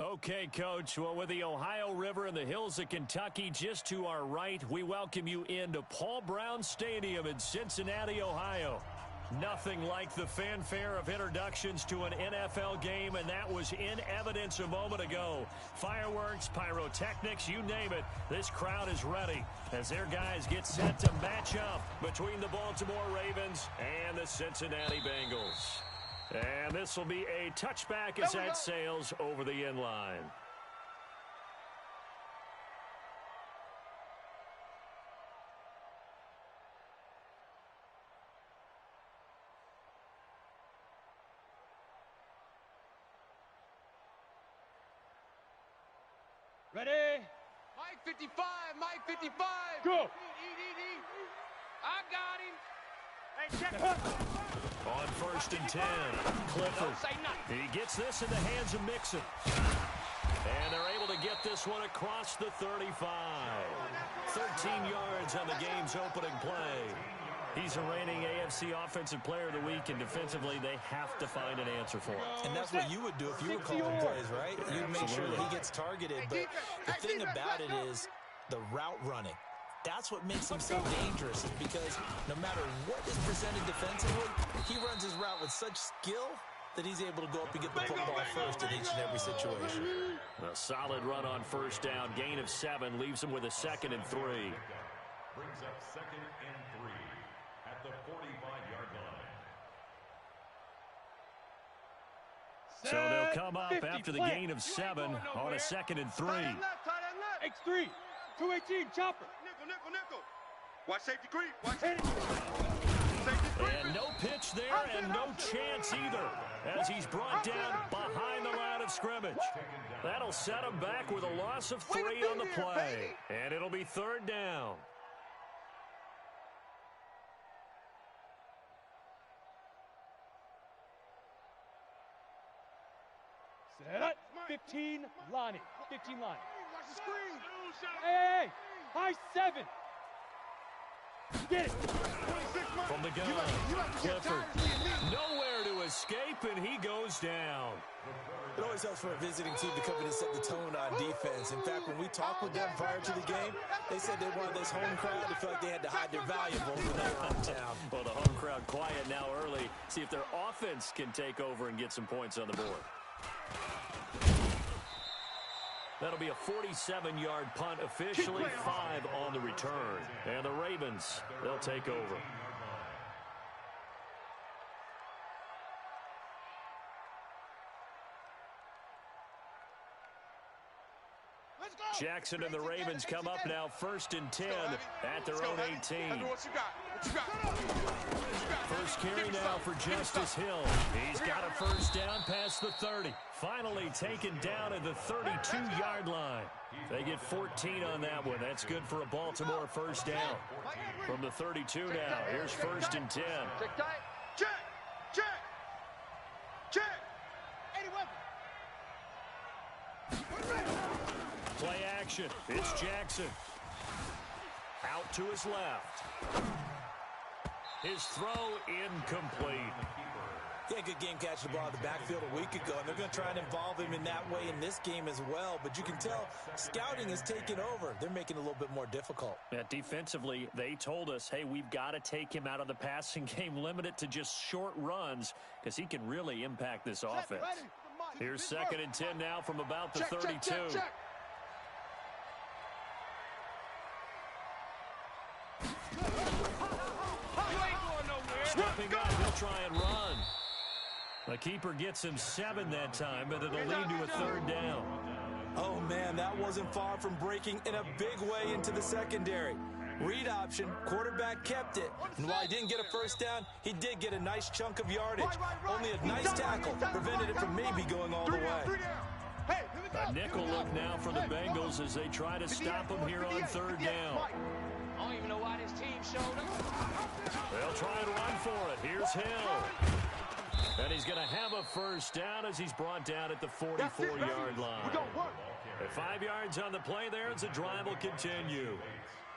Okay, Coach. Well, with the Ohio River and the hills of Kentucky just to our right, we welcome you into Paul Brown Stadium in Cincinnati, Ohio. Nothing like the fanfare of introductions to an NFL game, and that was in evidence a moment ago. Fireworks, pyrotechnics, you name it, this crowd is ready as their guys get set to match up between the Baltimore Ravens and the Cincinnati Bengals. And this will be a touchback as that sails over the end line. Ready? Mike 55, Mike 55. Go. I got him. Hey, check. On 1st and 10, Clifford. He gets this in the hands of Mixon. And they're able to get this one across the 35. 13 yards on the game's opening play. He's a reigning AFC Offensive Player of the Week, and defensively, they have to find an answer for him. And that's what you would do if you were calling plays, right? You'd make sure that he gets targeted. But the thing about it is the route running. That's what makes him so dangerous, is because no matter what is presented defensively, he runs his route with such skill that he's able to go up and get the football first in each and every situation. A solid run on 1st down. Gain of 7 leaves him with a 2nd and 3. Brings up 2nd and 3 at the 45-yard line. So they'll come up after the gain of 7 on a 2nd and 3. X3, 218, chopper. Nickel. Watch safety creep. Watch And no pitch there and no chance either as he's brought down behind the line of scrimmage. That'll set him back with a loss of 3 on the play. And it'll be 3rd down. Set. 15, Lonnie. 15, Lonnie. Watch the screen. Hey. High 7. Get it. From the gun, Clifford. Nowhere to escape, and he goes down. It always helps for a visiting team to come in and set the tone on defense. In fact, when we talked with them prior to the game, they said they wanted this home crowd to feel like they had to hide their valuables when they were in town. Well, the home crowd quiet now early. See if their offense can take over and get some points on the board. That'll be a 47-yard punt, officially 5 on the return. And the Ravens, they'll take over. Jackson and the Ravens come up now 1st and 10 at their own 18. First carry now for Justice Hill. He's got a 1st down past the 30. Finally taken down at the 32-yard line. They get 14 on that one. That's good for a Baltimore 1st down. From the 32 now, here's 1st and 10. Check. Play action. It's Jackson. Out to his left. His throw incomplete. Yeah, good game catching the ball in the backfield a week ago, and they're going to try and involve him in that way in this game as well. But you can tell scouting is taking over. They're making it a little bit more difficult. Yeah, defensively, they told us, hey, we've got to take him out of the passing game, limit it to just short runs, because he can really impact this offense. Here's 2nd and 10 now from about the 32. Check. Stepping up, he'll try and run. The keeper gets him 7 that time, but it'll lead to a 3rd down. Oh, man, that wasn't far from breaking in a big way into the secondary. Read option, quarterback kept it. And while he didn't get a 1st down, he did get a nice chunk of yardage. Only a nice tackle prevented it from maybe going all the way. A nickel look now for the Bengals as they try to stop him here on 3rd down. I don't even know why this team showed up. They'll try and run for it. Here's Hill. And he's going to have a 1st down as he's brought down at the 44-yard line. 5 yards on the play there as the drive will continue.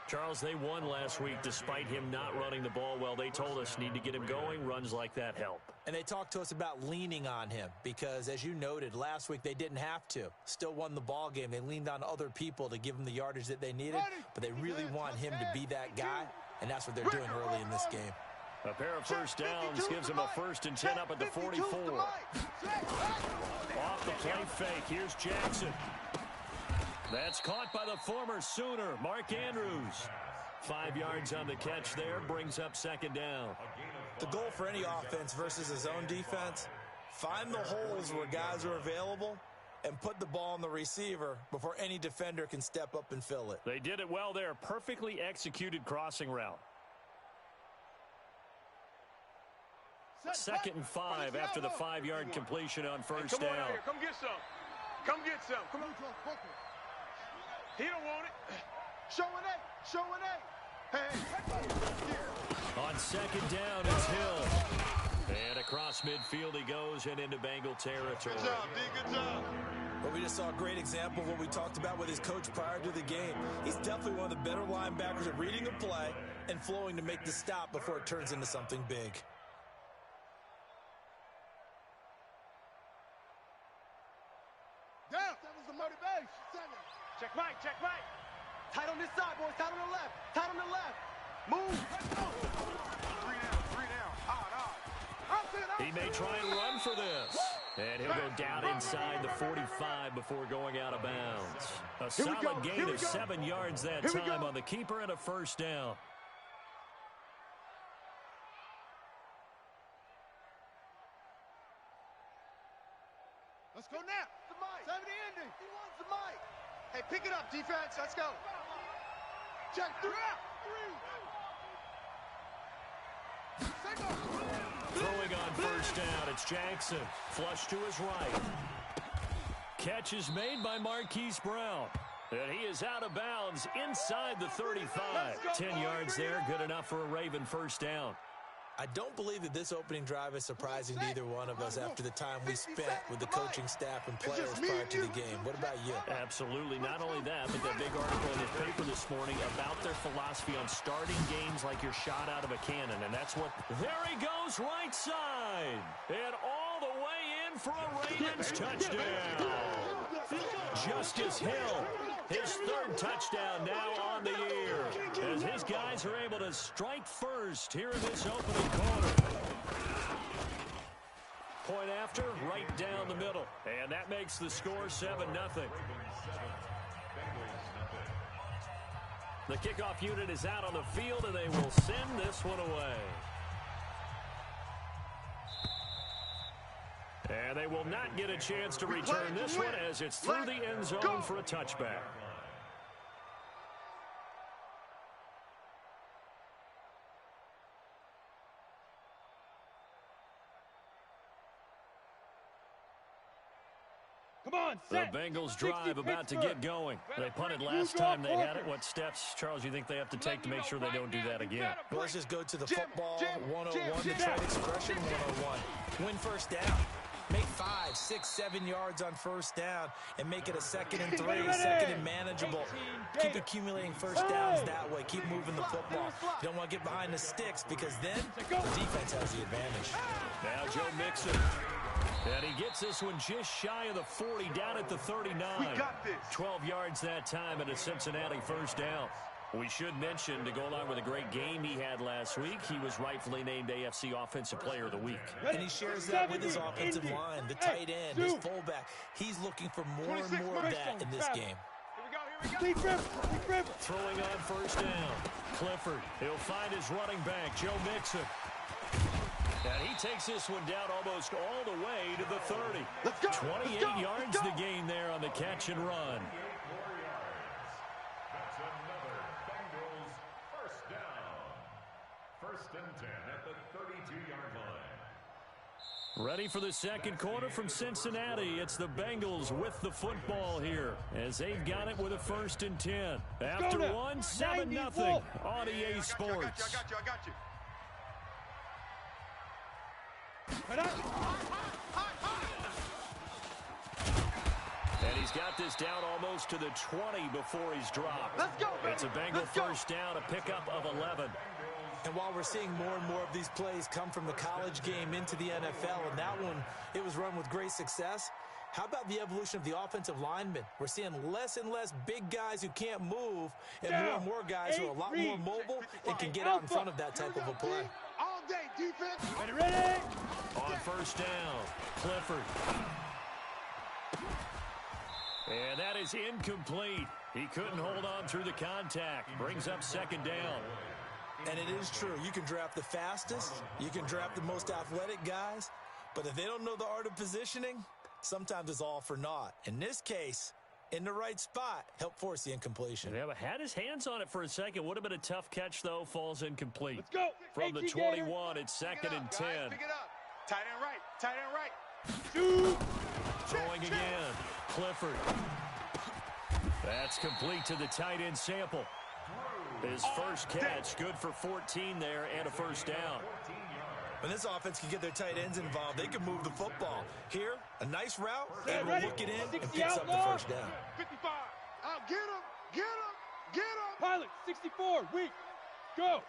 Charles, they won last week despite him not running the ball well. They told us need to get him going. Runs like that help. And they talked to us about leaning on him because, as you noted, last week they didn't have to. Still won the ball game. They leaned on other people to give them the yardage that they needed, but they really want him to be that guy, and that's what they're doing early in this game. A pair of first downs gives them a 1st and 10 up at the 44. Off the play fake, here's Jackson. That's caught by the former Sooner, Mark Andrews. 5 yards on the catch there, brings up 2nd down. The goal for any offense versus a zone defense, find the holes where guys are available and put the ball on the receiver before any defender can step up and fill it. They did it well there, perfectly executed crossing route. 2nd and 5 after the 5-yard completion on first down. Come get some. Come get some. Come on. He don't want it. Show an A. Show an A. Hey. On 2nd down, it's Hill. And across midfield he goes and into Bengal territory. Good job, D. Good job. Well, we just saw a great example of what we talked about with his coach prior to the game. He's definitely one of the better linebackers at reading a play and flowing to make the stop before it turns into something big. Down. That was the motivation. Check Mike. Check Mike. Tight on this side, boys. Tight on the left. Tight on the left. Move. Let's go. 3 down. 3 down. He may try and run for this. And he'll go down inside the 45 before going out of bounds. A solid gain of 7 yards that time on the keeper and a 1st down. Let's go now. The mic. 70 ending. He wants the mic. Hey, pick it up, defense. Let's go. Check 3 out. 3. Throwing on first down, it's Jackson. Flush to his right. Catch is made by Marquise Brown. And he is out of bounds inside the 35. 10 yards there, good enough for a Raven 1st down. I don't believe that this opening drive is surprising to either one of us after the time we spent with the coaching staff and players prior to the game. What about you? Absolutely. Not only that, but that big article in the paper this morning about their philosophy on starting games like you're shot out of a cannon. And that's what... There he goes, right side. And all the way in for a Ravens touchdown. Justice Hill, his 3rd touchdown now on the year, as his guys are able to strike first here in this opening quarter. Point after, right down the middle, and that makes the score 7-0. The kickoff unit is out on the field, and they will send this one away. And they will not get a chance to return this one as it's through the end zone for a touchback. Come on, set. The Bengals drive about to get going. They punted last time they had it. What steps, Charles, you think they have to take to make sure they don't do that again? Well, let's just go to the football 101, the trade expression 101. Win first down. Make 5, 6, 7 yards on first down and make it a 2nd and 3, 2nd and manageable. Keep accumulating first downs that way. Keep moving the football. You don't want to get behind the sticks because then the defense has the advantage. Now Joe Mixon. And he gets this one just shy of the 40, down at the 39. 12 yards that time and a Cincinnati 1st down. We should mention, to go along with a great game he had last week, he was rightfully named AFC Offensive Player of the Week. And he shares that with his offensive line, the tight end, his fullback. He's looking for more and more of that in this game. Throwing on first down. Clifford, he'll find his running back, Joe Mixon. And he takes this one down almost all the way to the 30. 28 yards the gain there on the catch and run. That's another Bengals 1st down. 1st and 10 at the 32-yard line. Ready for the second quarter from Cincinnati. It's the Bengals with the football here as they've got it with a 1st and 10. After one, 7-0 on EA Sports. I got you. And he's got this down almost to the 20 before he's dropped. Let's go, baby. It's a Bengal Let's go. first down, a pickup of 11. And while we're seeing more and more of these plays come from the college game into the NFL, and that one, it was run with great success, how about the evolution of the offensive linemen? We're seeing less and less big guys who can't move and more guys who are a lot more mobile and can get out in front of that type of a play. All day, defense. Ready? On first down, Clifford. And that is incomplete. He couldn't hold on through the contact. Brings up second down. And it is true. You can draft the fastest. You can draft the most athletic guys. But if they don't know the art of positioning, sometimes it's all for naught. In this case, in the right spot, help force the incompletion. Yeah, but had his hands on it for a second. Would have been a tough catch, though. Falls incomplete. Let's go. From the 21, it's second and 10. Pick it up. Tight end right. Tight end right. Shoot. Throwing again. Clifford. That's complete to the tight end Sample. His first catch, good for 14 there and a first down. When this offense can get their tight ends involved, they can move the football. Here, a nice route, and we'll look it in and picks up the first down. 55. I'll get him. Get him. Get him. Pilot, 64, weak. Go.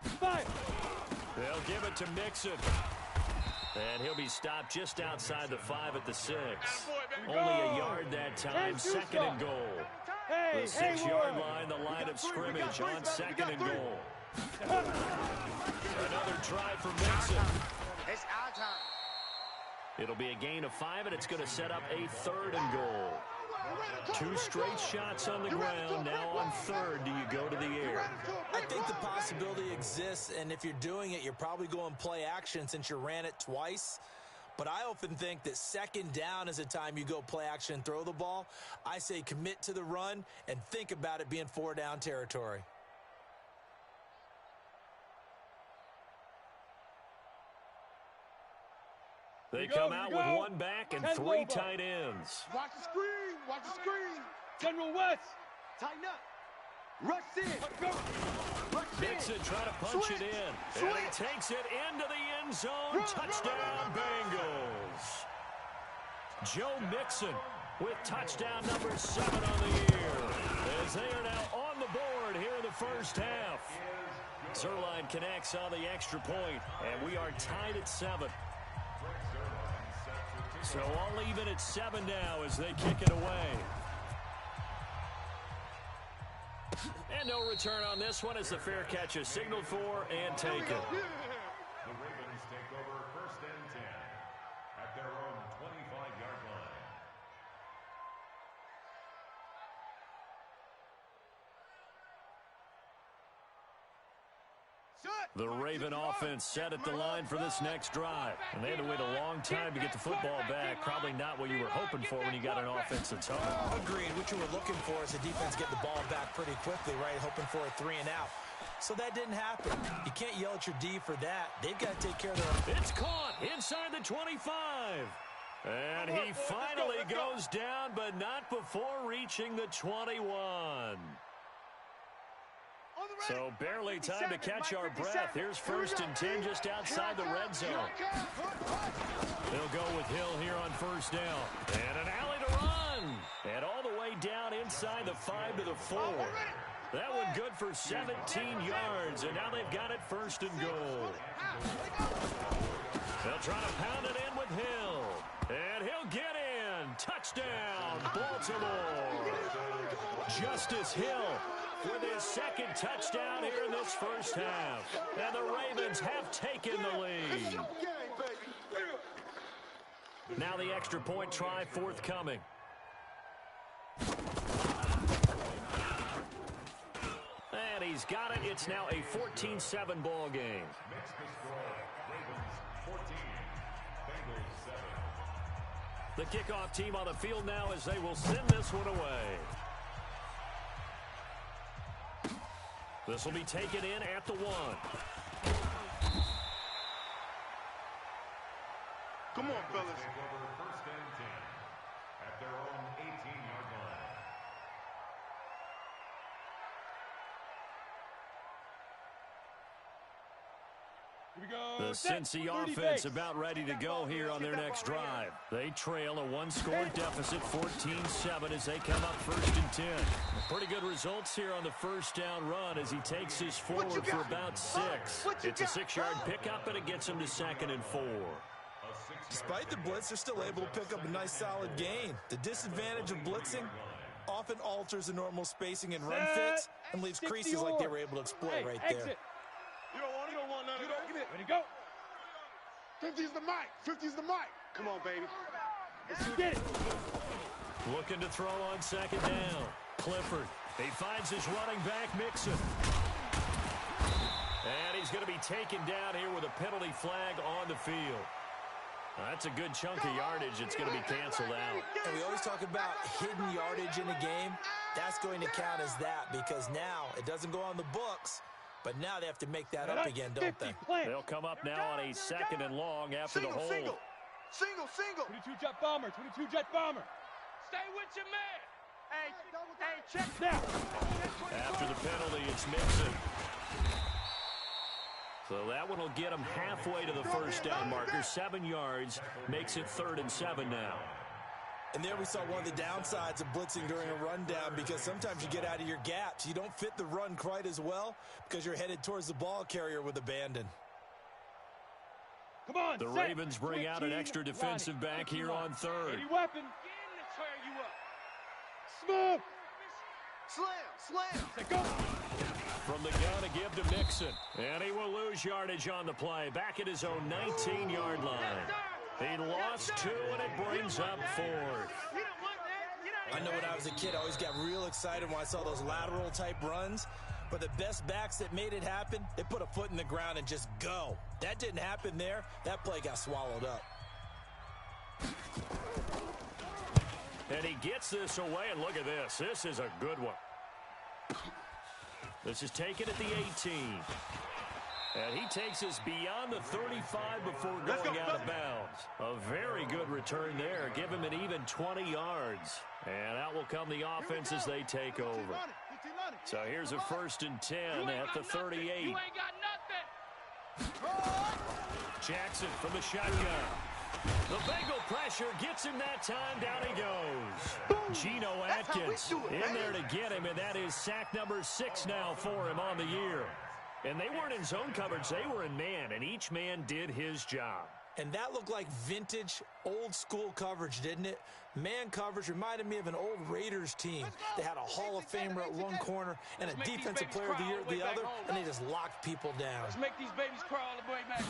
5. They'll give it to Mixon. And he'll be stopped just outside the 5 at the 6. Only a yard that time, second and goal. The 6-yard line, the line of scrimmage on second and goal. Another try for Mixon. It's our time. It'll be a gain of 5, and it's going to set up a third and goal. 2 straight shots on the ground. Now on third, do you go to the air? I think the possibility exists, and if you're doing it, you're probably going play action since you ran it twice. But I often think that second down is a time you go play action and throw the ball. I say commit to the run and think about it being 4-down territory. They come out with 1 back and 3 tight ends. Watch the screen. Watch the screen. General West. Tighten up. Rush in. Let's go. Rush in. Mixon trying to punch it in. And he takes it into the end zone. Touchdown, Bengals. Joe Mixon with touchdown number 7 on the year. As they are now on the board here in the first half. Zerline connects on the extra point, and we are tied at 7. So all even at 7 now as they kick it away. And no return on this one as the fair catch is signaled for and taken. The Ravens take over first and 10 at their own 25-yard line. The Raven offense set at the line for this next drive. And they had to wait a long time to get the football back. Probably not what you were hoping for when you got an offense that's home. Agreed. What you were looking for is the defense get the ball back pretty quickly, right? Hoping for a 3 and out. So that didn't happen. You can't yell at your D for that. They've got to take care of their... It's caught inside the 25. And he finally goes down, but not before reaching the 21. So barely time to catch our breath. Here's first and 10 just outside the red zone. They'll go with Hill here on first down. And an alley to run. And all the way down inside the 5 to the 4. That one good for 17 yards. And now they've got it first and goal. They'll try to pound it in with Hill. And he'll get in. Touchdown, Baltimore. Justice Hill with his second touchdown here in this first half. And the Ravens have taken the lead. Now the extra point try forthcoming. And he's got it. It's now a 14-7 ball game. Makes the score Ravens 14, Bengals 7. The kickoff team on the field now as they will send this one away. This will be taken in at the 1. Come on, fellas. Take over first and 10 at their own 18-yard line. Here we go. The Cincy 30 offense base. about ready to go here on their next drive. They trail a one-score deficit, 14-7, as they come up 1st and 10. Pretty good results here on the first down run as he takes this forward for about 6. It's a 6-yard pickup, and it gets him to 2nd and 4. Despite the blitz, they're still able to pick up a nice solid gain. The disadvantage of blitzing often alters the normal spacing and run fits and leaves creases like they were able to exploit right there. Exit. You don't want none of that. Give it. Ready, go. 50's the mic. 50's the mic. Come on, baby. Let's get it. Looking to throw on 2nd down. Clifford. He finds his running back, Mixon. And he's going to be taken down here with a penalty flag on the field. That's a good chunk of yardage. It's going to be canceled out. And we always talk about hidden yardage in a game. That's going to count as that because now it doesn't go on the books, but now they have to make that up again, don't they? They'll come up now on a 2nd and long after the hold. Single. 22 jet bomber. 22 jet bomber. Stay with your man. Hey, check. Now. After the penalty, it's Mixon. So that one will get him halfway to the first down marker. 7 yards makes it 3rd and 7 now. And there we saw one of the downsides of blitzing during a rundown because sometimes you get out of your gaps. You don't fit the run quite as well because you're headed towards the ball carrier with abandon. Come on, The Ravens bring out an extra defensive back here on 3rd. Any weapon. Get in to tear you up. Smoke. Slam. Say go. From the gun to give to Mixon. And he will lose yardage on the play. Back at his own 19-yard line. He lost 2, and it brings up 4th. I know when I was a kid, I always got real excited when I saw those lateral-type runs. But the best backs that made it happen, they put a foot in the ground and just go. That didn't happen there. That play got swallowed up. And he gets this away, and look at this. This is a good one. This is taken at the 18. And he takes us beyond the 35 before going out of bounds. A very good return there. Give him an even 20 yards. And out will come the offense as they take over. So here's a 1st and 10 at the 38. You ain't got nothing. Jackson from the shotgun. The Bengal pressure gets him that time. Down he goes. Geno Atkins in there to get him, and that is sack number 6 now for him on the year. And they weren't in zone coverage. They were in man, and each man did his job. And that looked like vintage, old-school coverage, didn't it? Man coverage reminded me of an old Raiders team. They had a Hall of Famer at one corner and a Defensive Player of the Year at the other, and they just locked people down. Let's make these babies cry all the way back.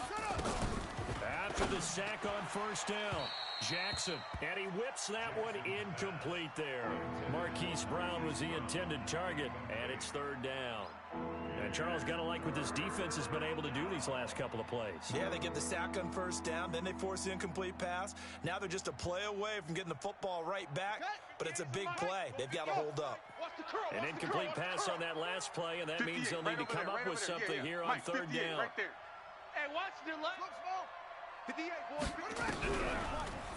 After the sack on 1st down, Jackson, and he whips that one incomplete there. Marquise Brown was the intended target, and it's 3rd down. And Charles, got to like what this defense has been able to do these last couple of plays. Yeah, they get the sack on 1st down, then they force the incomplete pass. Now they're just a play away from getting the football right back, but it's a big play. They've got to hold up. An incomplete pass on that last play, and that means they'll need to come up with something here on 3rd down. Right there. Hey, watch the left. 58, boys.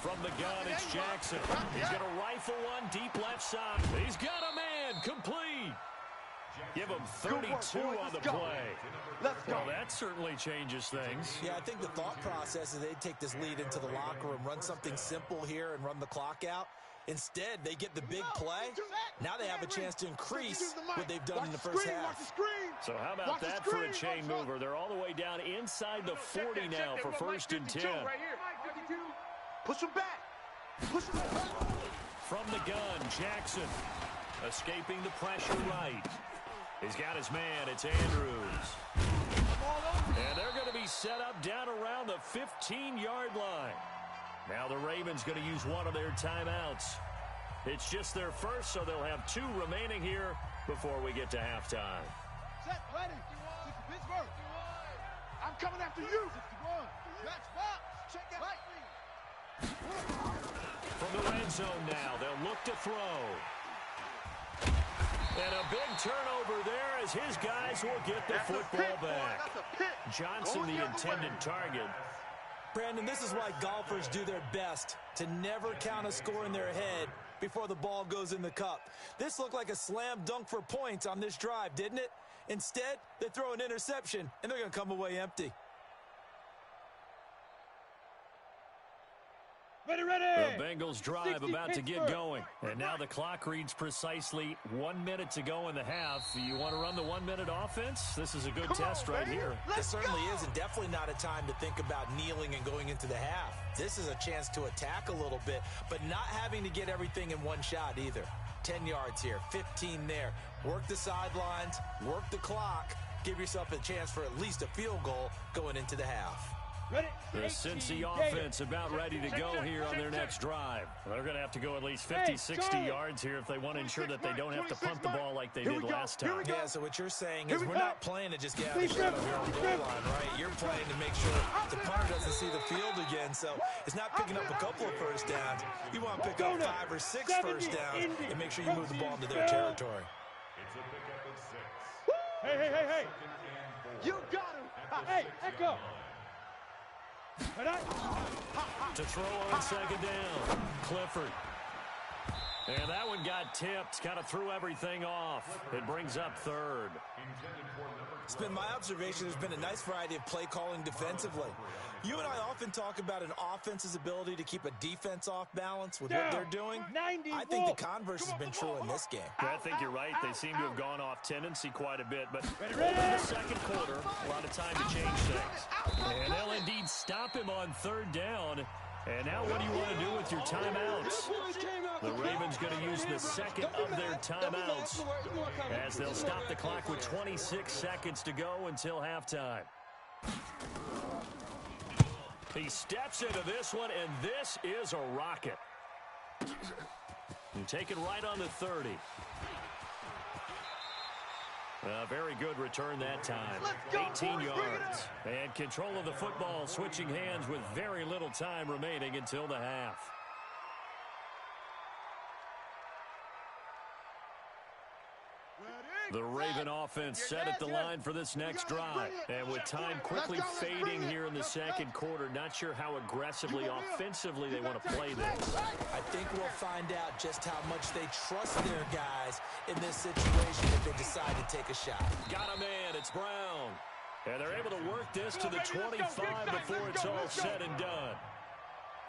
From the gun, it's Jackson. He's going to rifle one deep left side. He's got a man complete. Give him 32 on the play. Let's go. Well, that certainly changes things. Yeah, I think the thought process is they take this lead into the locker room, run something simple here and run the clock out. Instead, they get the big play. Now they have a chance to increase what they've done in the first half. So how about that for a chain mover? They're all the way down inside the 40 now for 1st and 10. Push him back. Push him back. From the gun, Jackson escaping the pressure right. He's got his man. It's Andrews. And they're going to be set up down around the 15-yard line. Now the Ravens going to use one of their timeouts. It's just their first, so they'll have 2 remaining here before we get to halftime. Set, ready. Pittsburgh. I'm coming after you. 61. That's box. Check that. Right. From the red zone now, they'll look to throw. And a big turnover there as his guys will get the football back. Johnson, the intended target. Brandon, this is why golfers do their best to never count a score in their head before the ball goes in the cup. This looked like a slam dunk for points on this drive, didn't it? Instead, they throw an interception, and they're going to come away empty. The Bengals drive about to get going. And now the clock reads precisely 1 minute to go in the half. You want to run the 1 minute offense? This is a good test right here. It certainly is, and definitely not a time to think about kneeling and going into the half. This is a chance to attack a little bit, but not having to get everything in one shot either. 10 yards here, 15 there. Work the sidelines, work the clock, give yourself a chance for at least a field goal going into the half. The Cincy offense about ready to go here on their next drive. They're going to have to go at least 50, 60 yards here if they want to ensure that they don't have to punt the ball like they did last time. Yeah, so what you're saying is we're not playing to just get out of the shadow here on the goal line, right? You're playing to make sure the punter doesn't see the field again. So it's not picking up a couple of first downs. You want to pick up 5 or 6 first downs and make sure you move the ball into their territory. It's a pickup of 6. Hey. You got him. Hey, Echo. To throw on second down, Clifford. And that one got tipped, kind of threw everything off. It brings up third. It's been my observation there's been a nice variety of play calling defensively. You and I often talk about an offense's ability to keep a defense off balance with what they're doing. I think the converse has been true in this game. I think you're right. They seem to have gone off tendency quite a bit, but in the second quarter, a lot of time to change things. And they'll indeed stop him on third down. And now what do you want to do with your timeouts? The Ravens going to use the second of their timeouts as they'll stop the clock with 26 seconds to go until halftime. He steps into this one, and this is a rocket. And take it right on the 30. A very good return that time. 18 yards. And control of the football switching hands with very little time remaining until the half. The Raven offense set at the line for this next drive. And with time quickly fading here in the second quarter, not sure how aggressively, offensively they want to play this. I think we'll find out just how much they trust their guys in this situation if they decide to take a shot. Got a man, it's Brown. And they're able to work this to the 25 before it's all said and done.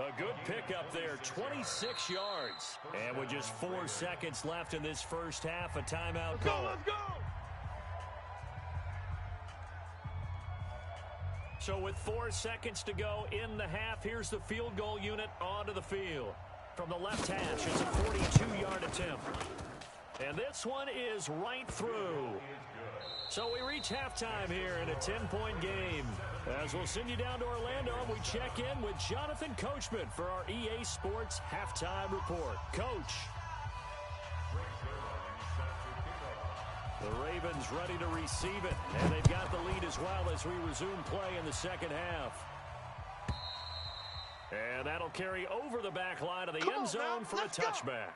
A good pickup there, 26 yards. And with just 4 seconds left in this first half, a timeout call. Let's go! So with 4 seconds to go in the half, here's the field goal unit onto the field. From the left hash, it's a 42-yard attempt. And this one is right through. So we reach halftime here in a 10-point game. As we'll send you down to Orlando, we check in with Jonathan Coachman for our EA Sports Halftime Report. Coach. The Ravens ready to receive it, and they've got the lead as well as we resume play in the second half. And that'll carry over the back line of the end zone for a touchback.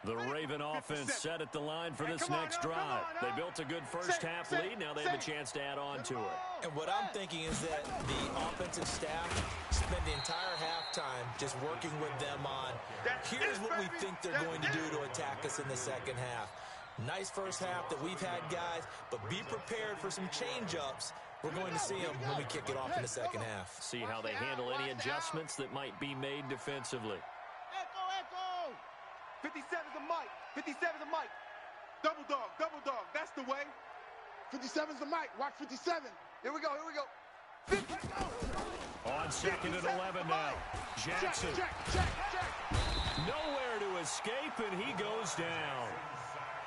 The Raven offense set at the line for this next drive. They built a good first half lead. Now they have a chance to add on to it. And what I'm thinking is that the offensive staff spend the entire halftime just working with them on, here's what we think they're going to do to attack us in the second half. Nice first half that we've had, guys, but be prepared for some change-ups. We're going to see them when we kick it off in the second half. See how they handle any adjustments that might be made defensively. 57's the mic. 57's the mic. Double dog. That's the way. 57's the mic. Watch 57. Here we go. 50. On second and 11 now. Jackson. Check. Nowhere to escape, and he goes down.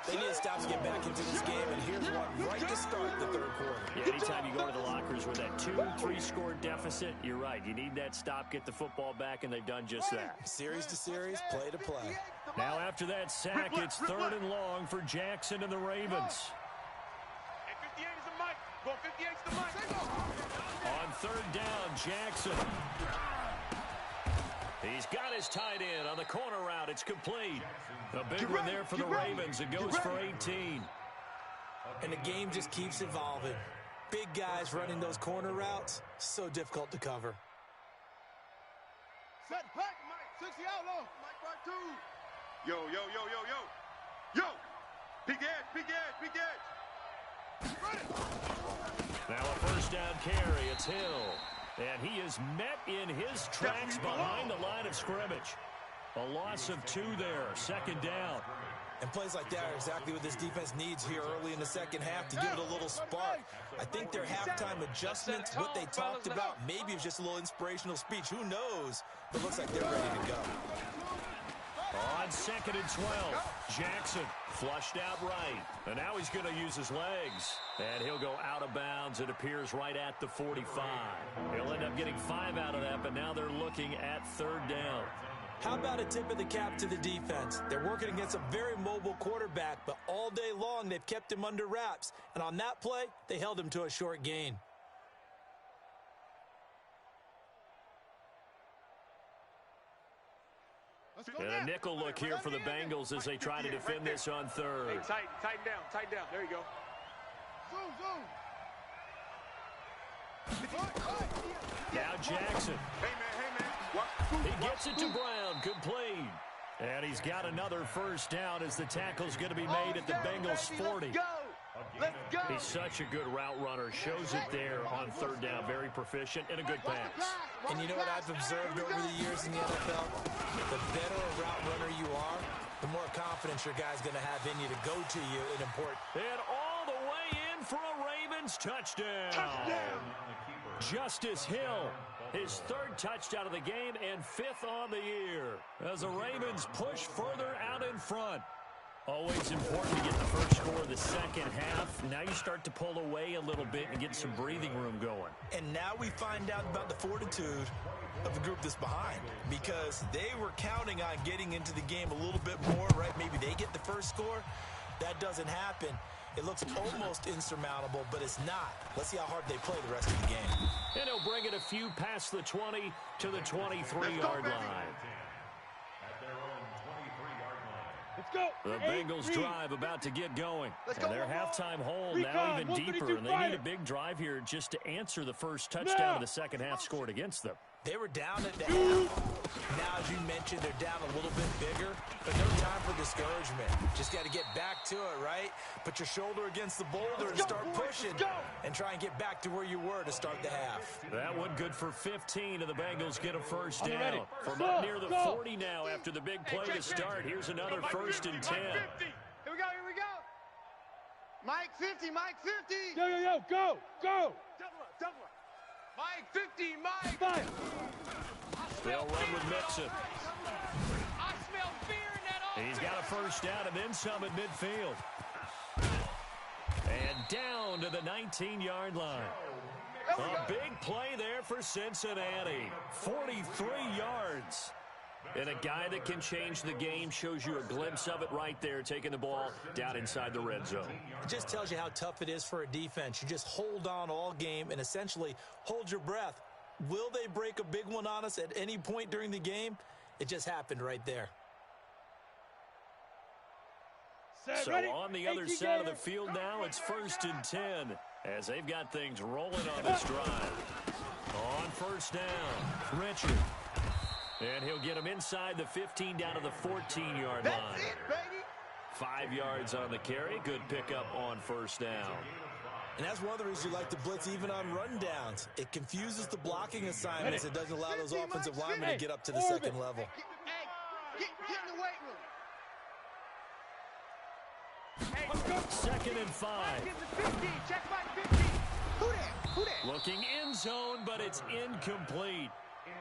They need to stop to get back into this game, and here's one right to start the third quarter. Yeah, anytime you go to the lockers with that 2-3 score deficit, you're right. You need that stop, get the football back, and they've done just that. Series to series, play to play. Now after that sack, it's third and long for Jackson and the Ravens. And 58 is the mic. Go 58's the mic. On third down, Jackson. He's got his tight end on the corner route. It's complete. A big one there for the Ravens. It goes for 18. And the game just keeps evolving. Big guys running those corner routes, so difficult to cover. Set back, Mike. 60 out low. Mike back 2. Yo. Big edge. Now a first down carry. It's Hill. And he is met in his tracks behind the line of scrimmage. A loss of 2 there, 2nd down. And plays like that are exactly what this defense needs here early in the second half to give it a little spark. I think their halftime adjustments, what they talked about, maybe it's just a little inspirational speech. Who knows? But it looks like they're ready to go. On 2nd and 12, Jackson flushed out right. And now he's going to use his legs. And he'll go out of bounds. It appears right at the 45. He'll end up getting 5 out of that, but now they're looking at 3rd down. How about a tip of the cap to the defense? They're working against a very mobile quarterback, but all day long they've kept him under wraps. And on that play, they held him to a short gain. And a nickel look here for the Bengals as they try to defend this on 3rd. Hey, tighten down. There you go. Now Jackson. Hey, man. He gets it to Brown, complete. And he's got another 1st down as the tackle's going to be made at the Bengals 40. Let's go. He's such a good route runner. Shows it there on 3rd down. Very proficient and a good pass. And you know what I've observed over the years in the NFL? The better a route runner you are, the more confidence your guy's going to have in you to go to you in important. And all the way in for a Ravens touchdown. Justice Hill, his 3rd touchdown of the game and 5th on the year. As the Ravens push further out in front. Always important to get the first score of the second half. Now you start to pull away a little bit and get some breathing room going. And now we find out about the fortitude of the group that's behind, because they were counting on getting into the game a little bit more, right? Maybe they get the first score. That doesn't happen. It looks almost insurmountable, but it's not. Let's see how hard they play the rest of the game. And he'll bring it a few past the 20 to the 23-yard line. Let's go. The Bengals drive about to get going. And their halftime hole now even deeper. And they need a big drive here just to answer the first touchdown of the second half scored against them. They were down at the half. Now, as you mentioned, they're down a little bit bigger, but no time for discouragement. Just got to get back to it, right? Put your shoulder against the boulder and start pushing and try and get back to where you were to start the half. That one good for 15, and the Bengals get a 1st down. From up near the 40 now after the big play to start. Here's another 1st and 10. Here we go. Mike 50. Go. Double up. Mike 50, Mike. They'll run with Mixon. I smell fear in that offense. He's got a 1st down and then some at midfield. And down to the 19-yard line. A big play there for Cincinnati. 43 yards. And a guy that can change the game, shows you a glimpse of it right there, taking the ball down inside the red zone. It just tells you how tough it is for a defense. You just hold on all game and essentially hold your breath. Will they break a big one on us at any point during the game? It just happened right there. So on the other side of the field now, it's 1st and 10 as they've got things rolling on this drive. On 1st down, Richard. And he'll get him inside the 15 down to the 14-yard line. That's it, baby. 5 yards on the carry. Good pickup on 1st down. And that's one of the reasons you like to blitz even on rundowns. It confuses the blocking assignments. It doesn't allow those offensive linemen to get up to the second level. Get in the weight room. 2nd and 5. Get the 50. Check my 50. Who that? Looking end zone, but it's incomplete.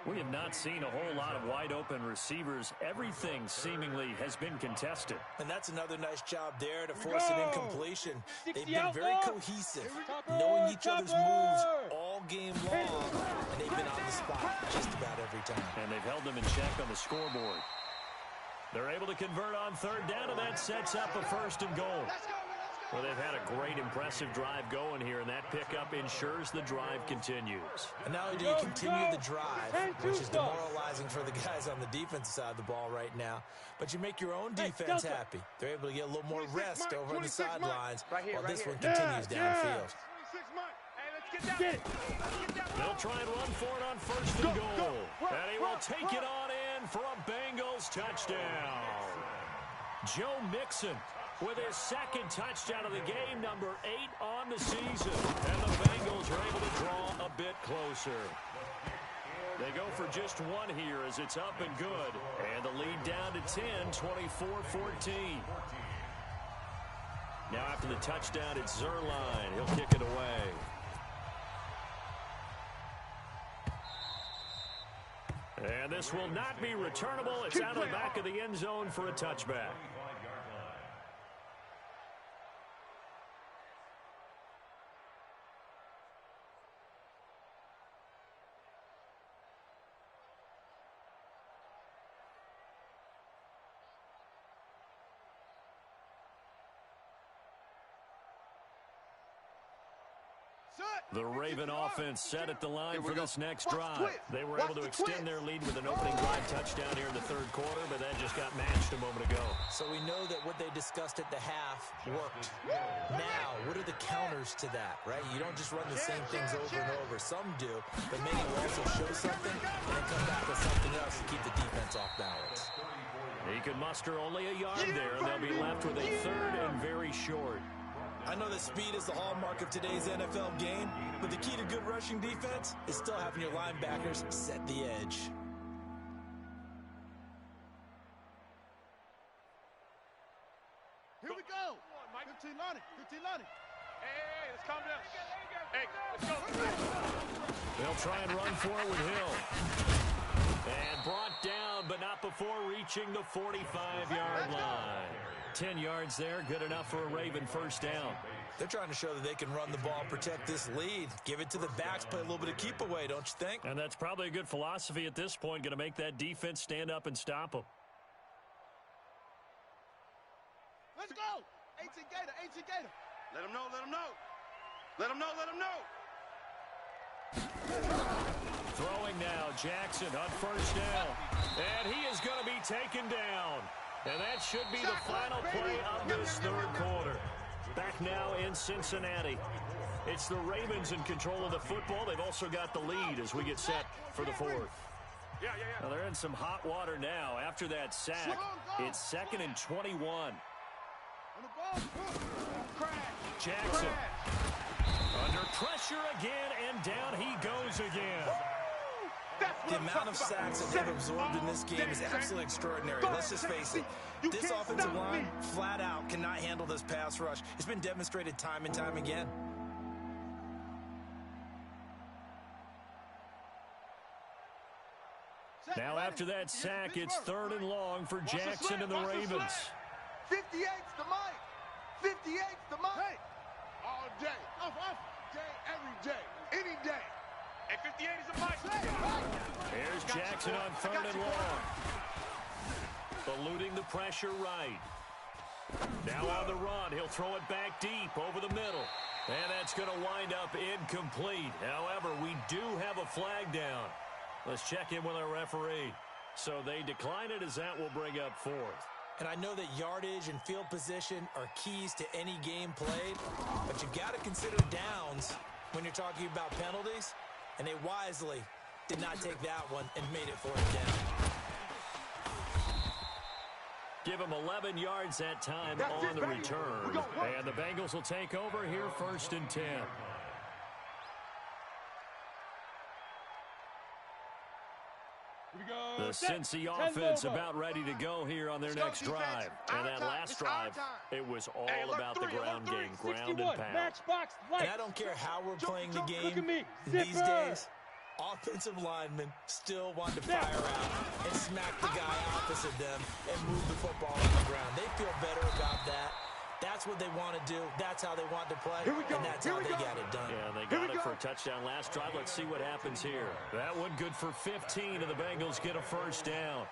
We have not seen a whole lot of wide-open receivers. Everything seemingly has been contested. And that's another nice job there to force an incompletion. They've been very cohesive, knowing each other's moves all game long, and they've been on the spot just about every time. And they've held them in check on the scoreboard. They're able to convert on 3rd down, and that sets up a 1st and goal. Well, they've had a great, impressive drive going here, and that pickup ensures the drive continues. And not only do you continue the drive, which is demoralizing for the guys on the defensive side of the ball right now, but you make your own defense happy. They're able to get a little more rest over on the sidelines while this one continues downfield. They'll try and run for it on 1st and goal. And he will take it on in for a Bengals touchdown. Joe Mixon with his 2nd touchdown of the game, number 8 on the season. And the Bengals are able to draw a bit closer. They go for just one here as it's up and good. And the lead down to 10, 24-14. Now after the touchdown, it's Zuerlein. He'll kick it away. And this will not be returnable. It's out of the back of the end zone for a touchback. The Raven offense set at the line for this next drive. They were able to extend their lead with an opening drive touchdown here in the third quarter, but that just got matched a moment ago. So we know that what they discussed at the half worked. Now, what are the counters to that, right? You don't just run the same things over and over. Some do, but many will also show something and then come back with something else to keep the defense off balance. He could muster only a yard there, and they'll be left with a third and very short. I know that speed is the hallmark of today's NFL game, but the key to good rushing defense is still having your linebackers set the edge. Here we go. 15 Lonnie. Hey, let's calm down. Hey, let's go. They'll try and run for it with Hill. And brought down, but not before reaching the 45-yard line. 10 yards there, good enough for a Raven first down. They're trying to show that they can run the ball, protect this lead. Give it to the backs, play a little bit of keep away, don't you think? And that's probably a good philosophy at this point, going to make that defense stand up and stop them. Let's go. 18 Gator. Let him know. Let him know. Throwing now, Jackson on first down. And he is going to be taken down. And that should be the final play of this third quarter. Back now in Cincinnati. It's the Ravens in control of the football. They've also got the lead as we get set for the fourth. Yeah. Now they're in some hot water now. After that sack, it's 2nd and 21. Jackson under pressure again, and down he goes again. The amount of sacks that they've absorbed in this game is absolutely extraordinary. Let's just face it. This offensive line, flat out, cannot handle this pass rush. It's been demonstrated time and time again. Now after that sack, it's 3rd and long for Jackson and the Ravens. 58's the mic. 58's the mic. All day. Off day, every day, any day. Hey, 58 is a mic. Here's Jackson on 3rd and long. Eluding the pressure right. Now on the run, he'll throw it back deep over the middle. And that's going to wind up incomplete. However, we do have a flag down. Let's check in with our referee. So they decline it as that will bring up 4th. And I know that yardage and field position are keys to any game played, but you got to consider downs when you're talking about penalties, and they wisely did not take that one and made it 4th down. Give him 11 yards that time on the return. And the Bengals will take over here 1st and 10. The Cincy offense about ready to go here on their next drive. And that last drive, it was all about the ground game, ground and pound. And I don't care how we're playing the game these days, offensive linemen still want to fire out and smack the guy opposite them and move the football on the ground. They feel better about that. That's what they want to do. That's how they want to play, and that's how they got it done. Yeah, they got it for a touchdown last drive. Let's see what happens here. That one good for 15, and the Bengals get a first down.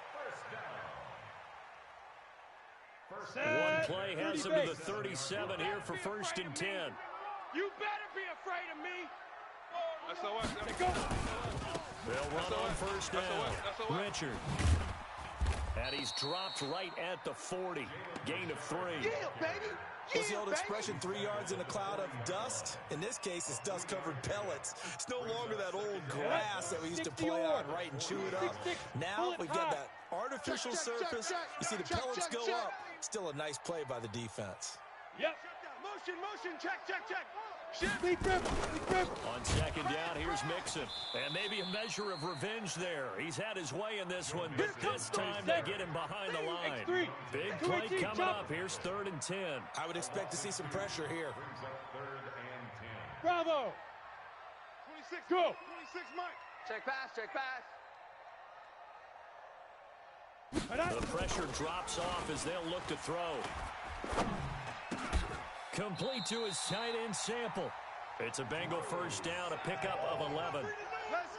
One play has them to the 37 here for 1st and 10. You better be afraid of me. They'll run on first down. Richard. And he's dropped right at the 40. Gain of 3. Yeah, baby. What's the old expression, 3 yards in a cloud of dust? In this case, it's dust-covered pellets. It's no longer that old grass that we used to play on, right, and chew it up. Now we've got that artificial surface. You see the pellets go up. Still a nice play by the defense. Yep. Motion, check. On second down, here's Mixon. And maybe a measure of revenge there. He's had his way in this one, but this time they get him behind the line. Big play coming up. Here's 3rd and 10. I would expect to see some pressure here. Bravo. 26, go. 26, Mike. Check pass, check pass. The pressure drops off as they'll look to throw. Complete to his tight end Sample. It's a Bengal first down, a pickup of 11.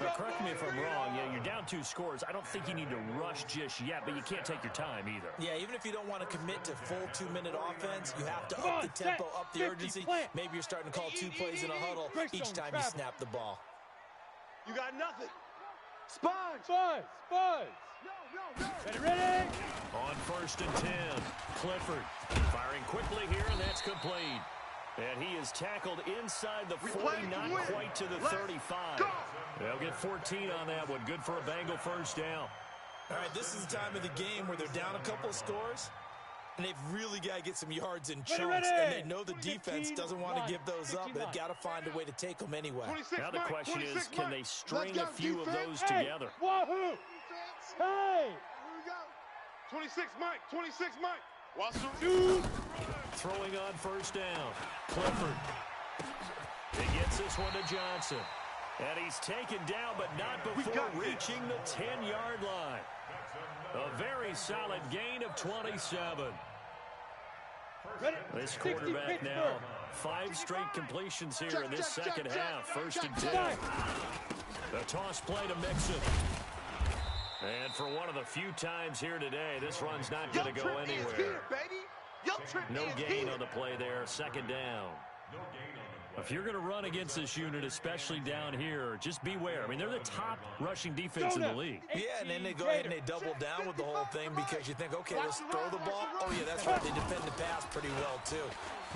Now, correct me if I'm wrong. Yeah, you're down 2 scores. I don't think you need to rush just yet, but you can't take your time either. Yeah, even if you don't want to commit to full 2-minute offense, you have to up the tempo, up the urgency. Maybe you're starting to call 2 plays in a huddle each time you snap the ball. You got nothing. Sponge. Buzz. Ready. On 1st and 10, Clifford firing quickly here, and that's complete. And he is tackled inside the 40, not quite to the 35. They'll get 14 on that one. Good for a Bengal first down. All right, this is the time of the game where they're down a couple of scores, and they've really got to get some yards in chunks, and they know the defense doesn't want to give those up, but they've got to find a way to take them anyway. Now the question is, can they string a few of those together? Wahoo! Hey! Here we go. 26, Mike. 26, Mike. Watch the Throwing on first down. Clifford. He gets this one to Johnson. And he's taken down, but not before reaching the 10-yard line. A very solid gain of 27. This quarterback now, 5 straight completions here in this second half. 1st and 10. The toss play to Mixon. And for one of the few times here today, this run's not going to go anywhere. No gain on the play there. 2nd down. If you're going to run against this unit, especially down here, just beware. I mean, they're the top rushing defense in the league. Yeah, and then they go ahead and they double down with the whole thing because you think, okay, let's throw the ball. Oh, yeah, that's right. They defend the pass pretty well, too.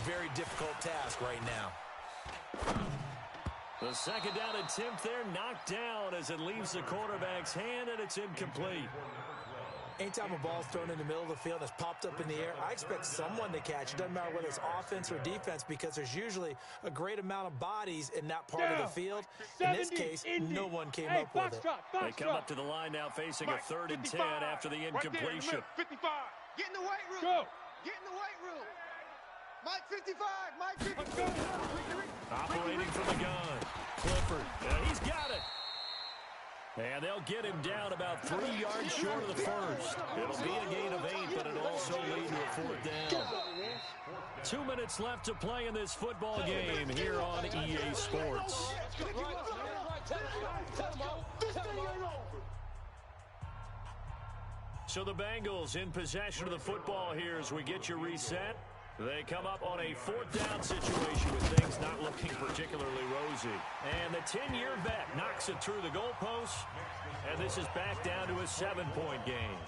Very difficult task right now. The 2nd down attempt there knocked down as it leaves the quarterback's hand, and it's incomplete. Anytime a ball's thrown in the middle of the field and it's popped up in the air, I expect someone to catch it. Doesn't matter whether it's offense or defense because there's usually a great amount of bodies in that part of the field. In this case, no one came up with it. They come up to the line now facing a 3rd and 10 after the incompletion. 55. Get in the weight room. Go. Get in the weight room. Mike 55. Mike 55. Operating from the gun. Clifford. He's got it. And they'll get him down about 3 yards short of the first. It'll be a gain of 8, but it'll also lead to a 4th down. 2 minutes left to play in this football game here on EA Sports. So the Bengals in possession of the football here as we get you reset. They come up on a 4th down situation with things not looking particularly rosy. And the 10-year vet knocks it through the goalposts. And this is back down to a 7-point game.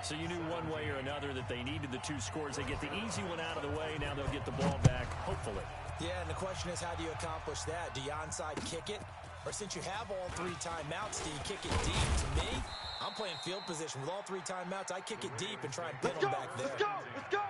So you knew one way or another that they needed the 2 scores. They get the easy one out of the way. Now they'll get the ball back, hopefully. Yeah, and the question is, how do you accomplish that? Do you onside kick it? Or since you have all 3 timeouts, do you kick it deep? To me, I'm playing field position. With all 3 timeouts, I kick it deep and try and pin them back there. Let's go. Let's go.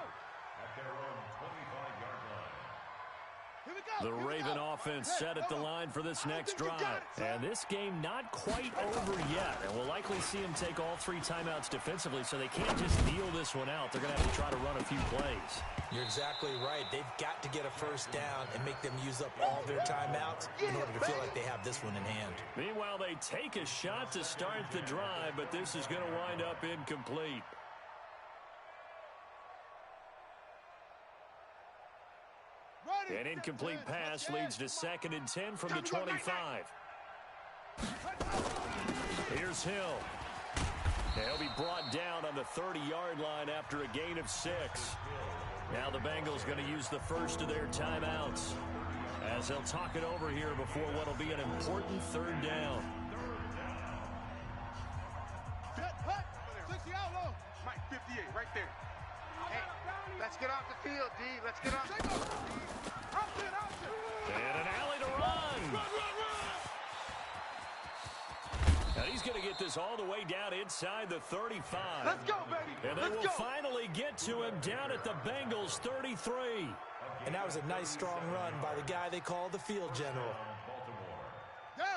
The Raven offense set at the line for this next drive. And this game not quite over yet. And we'll likely see them take all 3 timeouts defensively, so they can't just kneel this one out. They're going to have to try to run a few plays. You're exactly right. They've got to get a first down and make them use up all their timeouts in order to feel like they have this one in hand. Meanwhile, they take a shot to start the drive, but this is going to wind up incomplete. An incomplete pass leads to 2nd and 10 from the 25. Here's Hill. He'll be brought down on the 30-yard line after a gain of 6. Now the Bengals going to use the first of their timeouts as they'll talk it over here before what will be an important 3rd down. Mike 58 right there. Hey, let's get off the field, D. Let's get off the field. And an alley to run. And he's going to get this all the way down inside the 35. Let's go, baby. And they will finally get to him down at the Bengals 33. And that was a nice, strong run by the guy they call the field general.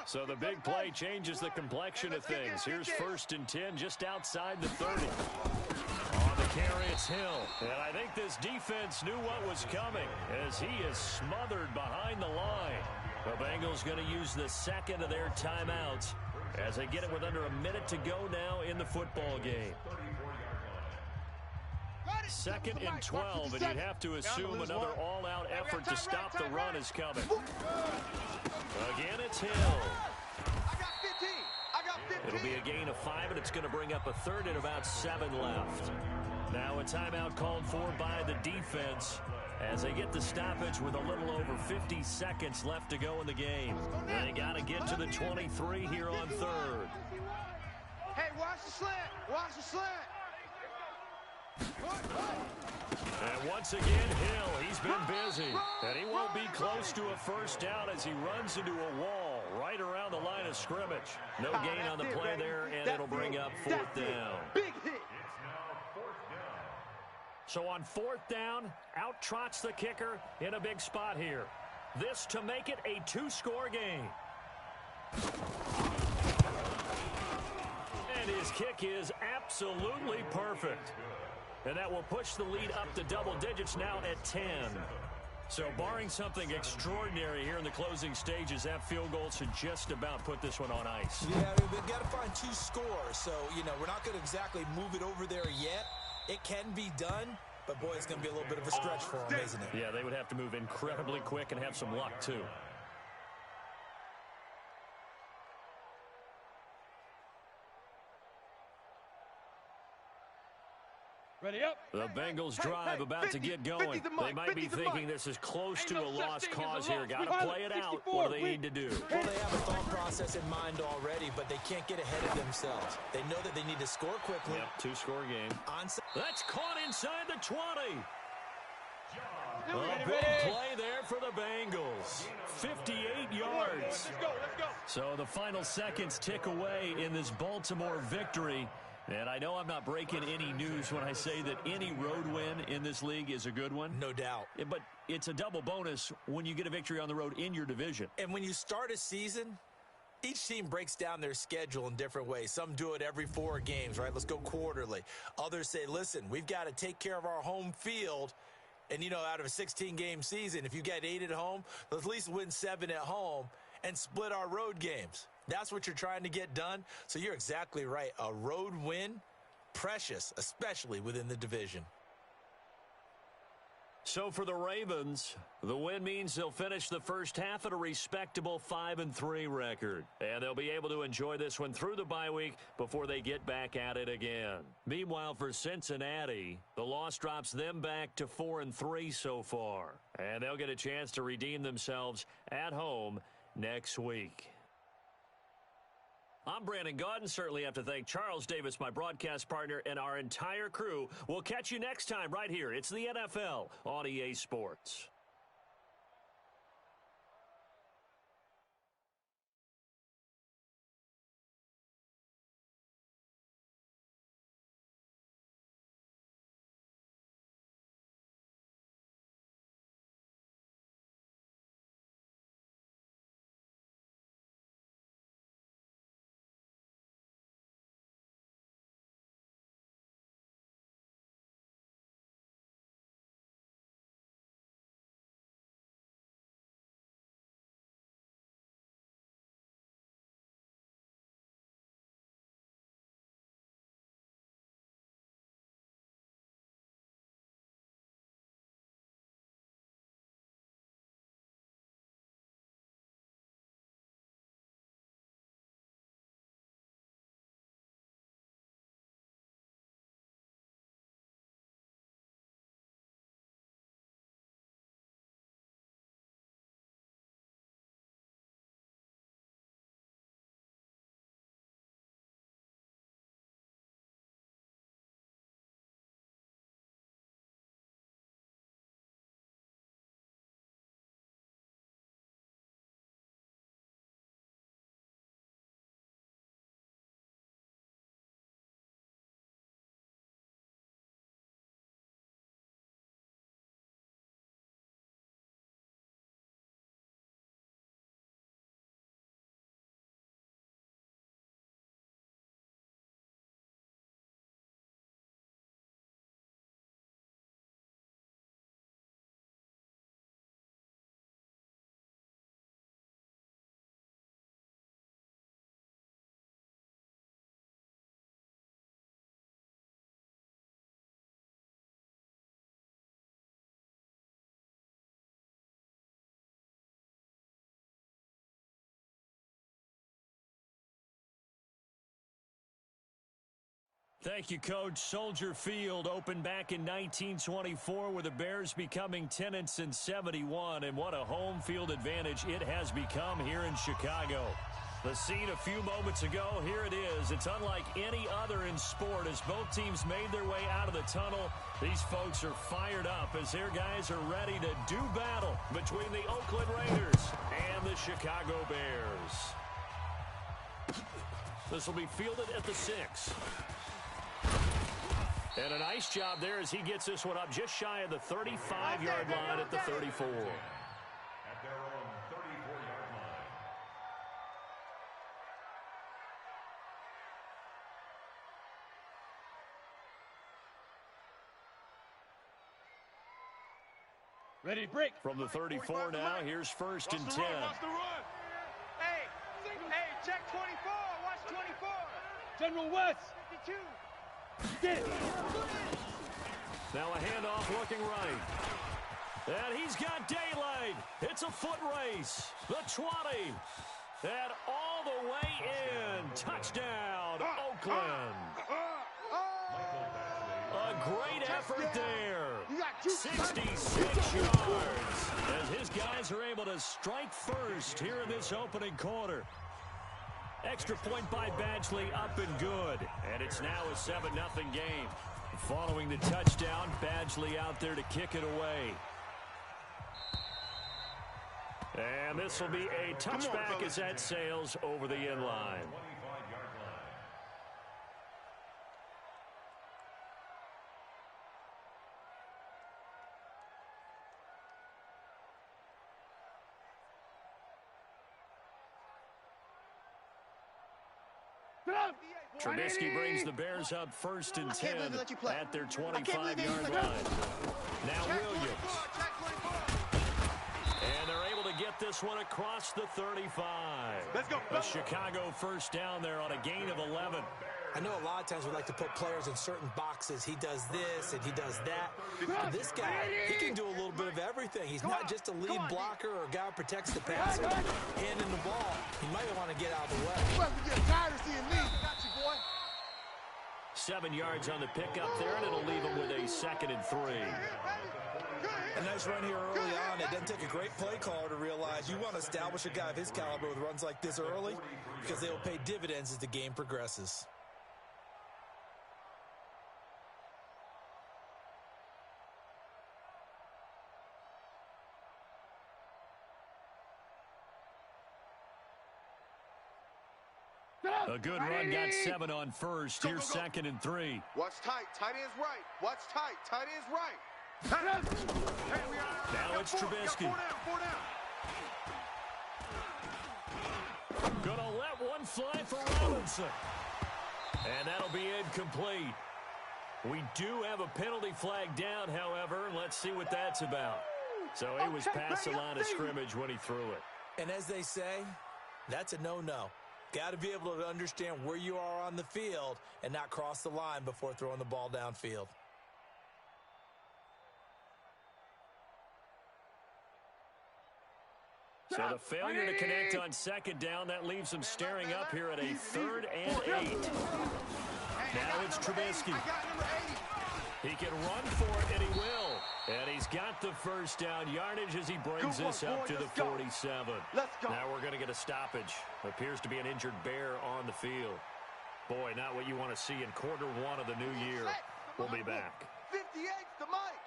So the big play changes the complexion of things. Here's 1st and 10 just outside the 30. On the carry, it's Hill. And I think this defense knew what was coming as he is smothered behind the line. The Bengals going to use the second of their timeouts as they get it with under a minute to go now in the football game. 2nd and 12, and you'd have to assume another all-out effort to stop the run is coming. Again, it's Hill. It'll be a gain of 5, and it's going to bring up a third and about 7 left. Now a timeout called for by the defense as they get the stoppage with a little over 50 seconds left to go in the game. They got to get to the 23 here on 3rd. Hey, watch the slant. Watch the slant. And once again, Hill, he's been busy. And he won't be close to a first down as he runs into a wall right around the line of scrimmage. No gain on the play there, and it'll bring up 4th down. Big hit. So on 4th down, out trots the kicker in a big spot here. This to make it a 2-score game. And his kick is absolutely perfect. And that will push the lead up to double digits now at 10. So barring something extraordinary here in the closing stages, that field goal should just about put this one on ice. Yeah, we've got to find 2 scores. So, we're not going to exactly move it over there yet. It can be done, but boy, it's going to be a little bit of a stretch for them, isn't it? Yeah, they would have to move incredibly quick and have some luck, too. Ready up. The Bengals drive about to get going. They might be thinking this is close to a lost cause here. Got to play it out. What do they need to do? Well, they have a thought process in mind already, but they can't get ahead of themselves. They know that they need to score quickly. Yep, 2-score game. That's caught inside the 20. A big play there for the Bengals. 58 yards. Let's go. So the final seconds tick away in this Baltimore victory. And I know I'm not breaking any news when I say that any road win in this league is a good one. No doubt. But it's a double bonus when you get a victory on the road in your division. And when you start a season, each team breaks down their schedule in different ways. Some do it every 4 games, right? Let's go quarterly. Others say, listen, we've got to take care of our home field. And, out of a 16-game season, if you get 8 at home, let's at least win 7 at home and split our road games. That's what you're trying to get done. So you're exactly right. A road win, precious, especially within the division. So for the Ravens, the win means they'll finish the first half at a respectable 5-3 record. And they'll be able to enjoy this one through the bye week before they get back at it again. Meanwhile, for Cincinnati, the loss drops them back to 4-3 so far. And they'll get a chance to redeem themselves at home next week. I'm Brandon Gaudin. Certainly have to thank Charles Davis, my broadcast partner, and our entire crew. We'll catch you next time right here. It's the NFL on EA Sports. Thank you, Coach. Soldier Field opened back in 1924 with the Bears becoming tenants in 71, and what a home field advantage it has become here in Chicago. The scene a few moments ago, here it is. It's unlike any other in sport as both teams made their way out of the tunnel. These folks are fired up as their guys are ready to do battle between the Oakland Raiders and the Chicago Bears. This will be fielded at the 6. And a nice job there as he gets this one up just shy of the 35-yard line at the 34. At their own 34-yard line. Ready to break. From the 34 now, here's 1st and 10. Hey, check 24. Watch 24. General West. 52. Now a handoff looking right. And he's got daylight. It's a foot race. The 20. And all the way in. Touchdown, Oakland. A great effort there. 66 yards. As his guys are able to strike first here in this opening quarter. Extra point by Badgley up and good. And it's now a 7-0 game. Following the touchdown, Badgley out there to kick it away. And this will be a touchback as that sails over the end line. 25-yard line. Trubisky brings the Bears up 1st and 10 at their 25-yard line. Now Williams. And they're able to get this one across the 35. Let's go. A Chicago first down there on a gain of 11. I know a lot of times we like to put players in certain boxes. He does this and he does that. But this guy, he can do a little bit of everything. He's not just a lead blocker or a guy who protects the passer. Handing the ball, he might want to get out of the way. You must be getting tired of seeing me. Got you, boy. 7 yards on the pickup there, and it'll leave him with a 2nd and 3. A nice run here early on. It doesn't take a great play caller to realize you want to establish a guy of his caliber with runs like this early because they will pay dividends as the game progresses. A good run, got 7 on first. Here's 2nd and 3. Watch tight. Tight end's right. Watch tight. Tight end's right. Now it's Trubisky. Gonna let one fly for Robinson. And that'll be incomplete. We do have a penalty flag down, however. Let's see what that's about. So he was past the line of scrimmage when he threw it. And as they say, that's a no-no. Got to be able to understand where you are on the field and not cross the line before throwing the ball downfield. So the failure to connect on 2nd down, that leaves him staring up here at a 3rd and 8. Now it's Trubisky. He can run for it, and he will. And he's got the first down yardage as he brings this up to the 47. Now we're going to get a stoppage. Appears to be an injured Bear on the field. Boy, not what you want to see in quarter 1 of the new year. We'll be back. 58's the mic.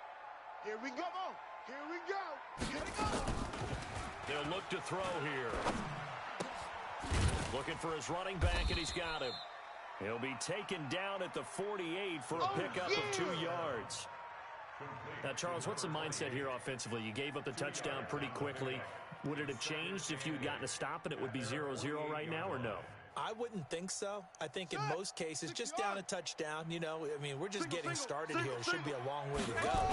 Here we go. Here we go. Here we go. They'll look to throw here. Looking for his running back, and he's got him. He'll be taken down at the 48 for a pickup of 2 yards. Now, Charles, what's the mindset here offensively? You gave up the touchdown pretty quickly. Would it have changed if you had gotten a stop and it would be 0-0 right now, or no? I wouldn't think so. I think in most cases, just down a touchdown, you know, I mean, we're just getting started here. It should be a long way to go.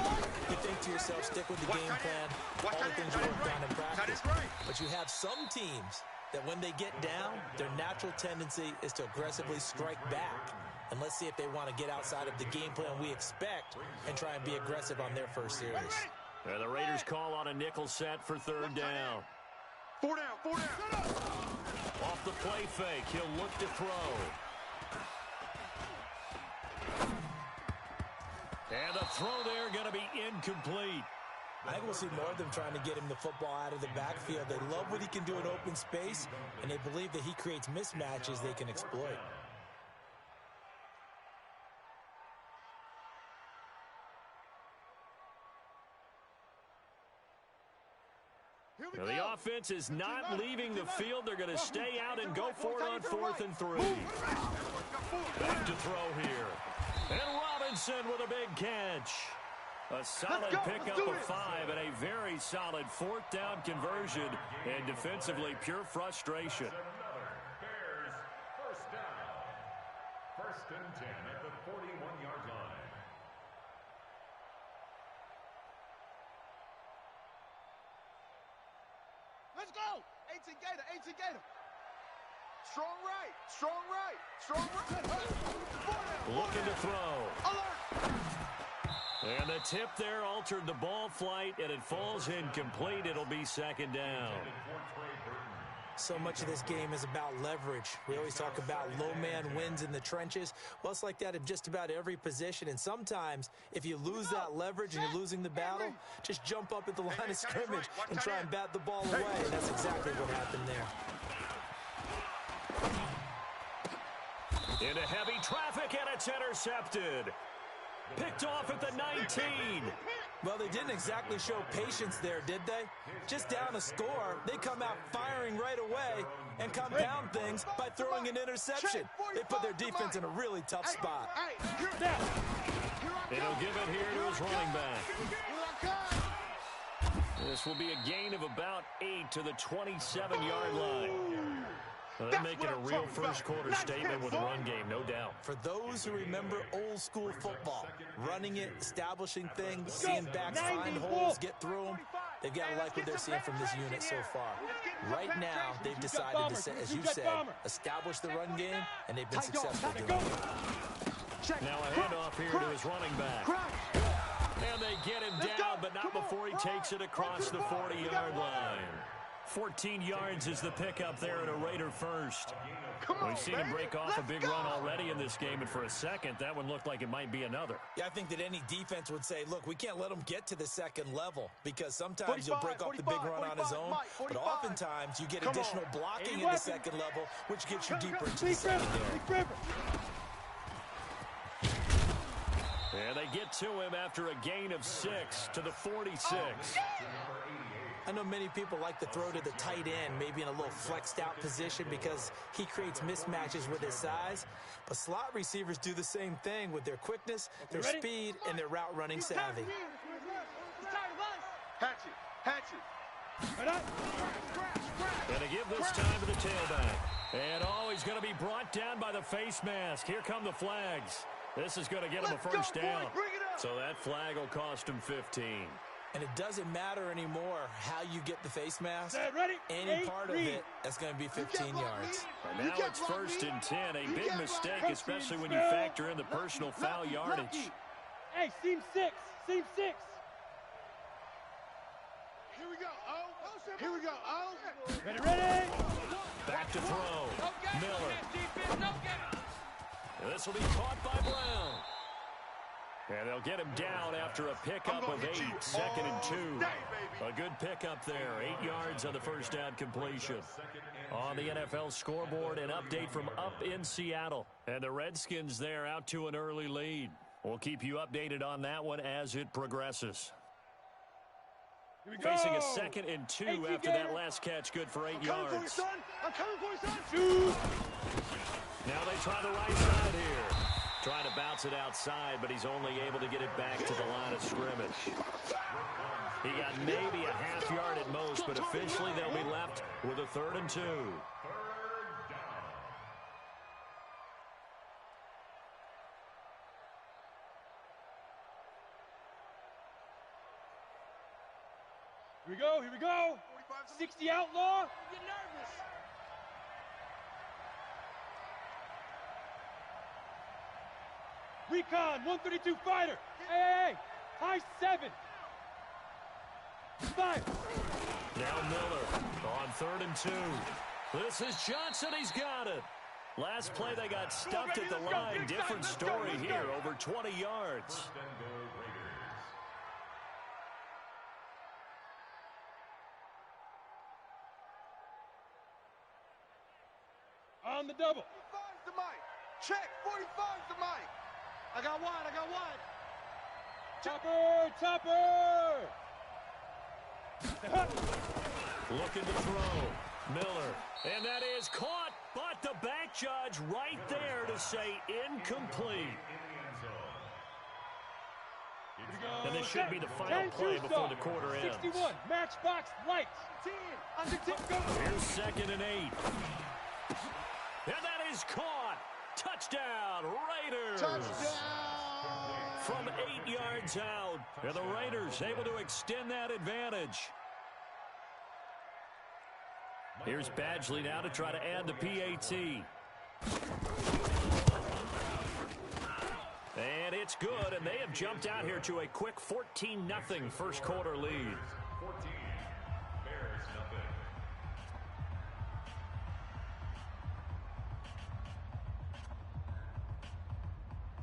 You think to yourself, stick with the game plan, all the things you worked on in practice. But you have some teams that when they get down, their natural tendency is to aggressively strike back. And let's see if they want to get outside of the game plan we expect and try and be aggressive on their first series. And the Raiders call on a nickel set for 3rd down. 4 down. Off the play fake, he'll look to throw. And the throw there going to be incomplete. I think we'll see more of them trying to get him the football out of the backfield. They love what he can do in open space, and they believe that he creates mismatches they can exploit. Now, the offense is not leaving the field. They're going to stay out and go for it on 4th and 3. Back to throw here. And Robinson with a big catch. A solid pickup of 5 and a very solid 4th down conversion. And defensively, pure frustration. Bears first down. 1st and 10 at the 41-yard line. Let's go! 18 Gator, 18 Gator. Strong right, strong right, strong right. Looking to throw. Alert! And the tip there altered the ball flight, and it falls incomplete. It'll be 2nd down. So much of this game is about leverage. We always talk about low man wins in the trenches. Well, it's like that in just about every position. And sometimes, if you lose that leverage and you're losing the battle, just jump up at the line of scrimmage and try and bat the ball away. And that's exactly what happened there. Into heavy traffic, and it's intercepted. Picked off at the 19. Well, they didn't exactly show patience there, did they? Just down a score, they come out firing right away and compound things by throwing an interception. They put their defense in a really tough spot. And he'll give it here to his running back. This will be a gain of about 8 to the 27-yard line. Well, they're making a real first-quarter statement with a run game, no doubt. For those who remember old-school football, running it, establishing things, seeing backs find holes, get through them, they've got to like what they're seeing from this unit so far. Right now, they've decided to, as you said, establish the run game, and they've been successful doing it. Now a handoff here to his running back. And they get him down, but not before he takes it across the 40-yard line. 14 yards is the pickup there at a Raider first. We've seen him break off a big run already in this game, and for a second, that one looked like it might be another. Yeah, I think that any defense would say, look, we can't let him get to the second level, because sometimes he'll break off the big run on his own, but oftentimes you get additional blocking at the second level, which gets you deeper into the secondary. And they get to him after a gain of 6 to the 46. I know many people like to throw to the tight end, maybe in a little flexed out position because he creates mismatches with his size. But slot receivers do the same thing with their quickness, their speed, and their route running savvy. And to give this time to the tailback. And he's going to be brought down by the face mask. Here come the flags. This is going to get him a first down. So that flag will cost him 15. And it doesn't matter anymore how you get the face mask. Any part of it, that's going to be 15 yards. And now it's 1st and 10. A big mistake, especially when you factor in the personal foul yardage. Hey, seam 6. Seam 6. Here we go. Here we go. Ready. Back to throw. Miller. And this will be caught by Brown. And they'll get him down after a pickup of 8, 2nd and 2. A good pickup there, 8 yards on the first down completion. On the NFL scoreboard, an update from up in Seattle. And the Redskins there out to an early lead. We'll keep you updated on that one as it progresses. Facing a 2nd and 2 after that last catch, good for 8 yards. I'm coming for you, son. Now they try the right side here. Trying to bounce it outside, but he's only able to get it back to the line of scrimmage. He got maybe a half yard at most, but officially they'll be left with a 3rd and 2. Here we go. 60 outlaw. Get nervous. Recon, 132 fighter. Hey. High 7. 5. Now Miller on 3rd and 2. This is Johnson. He's got it. Last play, they got stuffed at the line. Different story here, over 20 yards. First and goal, Raiders. On the double. 45's the mic. Check. 45's the mic. I got wide. Topper. Looking to throw. Miller. And that is caught. But the back judge right there to say incomplete. And this should be the final play before the quarter ends. 61. Matchbox lights. 10. Under 10. Go. Here's 2nd and 8. And that is caught. Touchdown, Raiders. Touchdown. From 8 yards out. And the Raiders able to extend that advantage. Here's Badgley now to try to add the PAT. And it's good, and they have jumped out here to a quick 14-0 first quarter lead. 14. Bears nothing.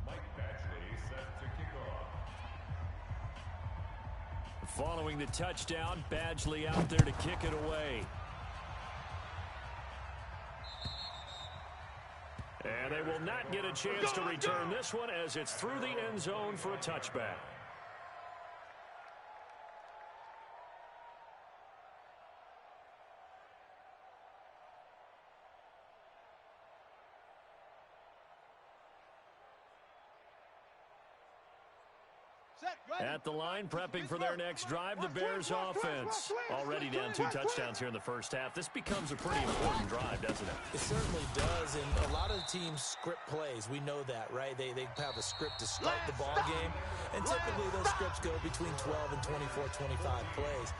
Mike Badgley set to kick off. Following the touchdown, Badgley out there to kick it away. And they will not get a chance to return this one as it's through the end zone for a touchback. At the line, prepping for their next drive, the Bears offense. Already down 2 touchdowns here in the first half. This becomes a pretty important drive, doesn't it? It certainly does, and a lot of the teams script plays. We know that, right? They have a script to start the ball game, and typically those scripts go between 12 and 24, 25 plays.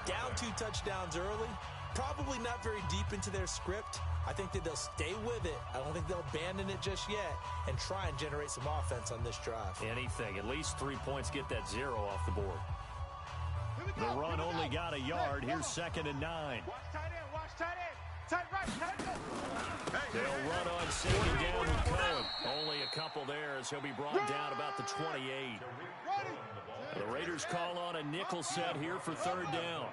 Down 2 touchdowns early, probably not very deep into their script. I think that they'll stay with it. I don't think they'll abandon it just yet and try and generate some offense on this drive. Anything. At least 3 points, get that 0 off the board. The run only got a yard. Here's 2nd and 9. Watch tight end. Tight right. Tight left. They'll run on 2nd down with Cohen. Only a couple there as he'll be brought down about the 28. The Raiders call on a nickel set here for 3rd down.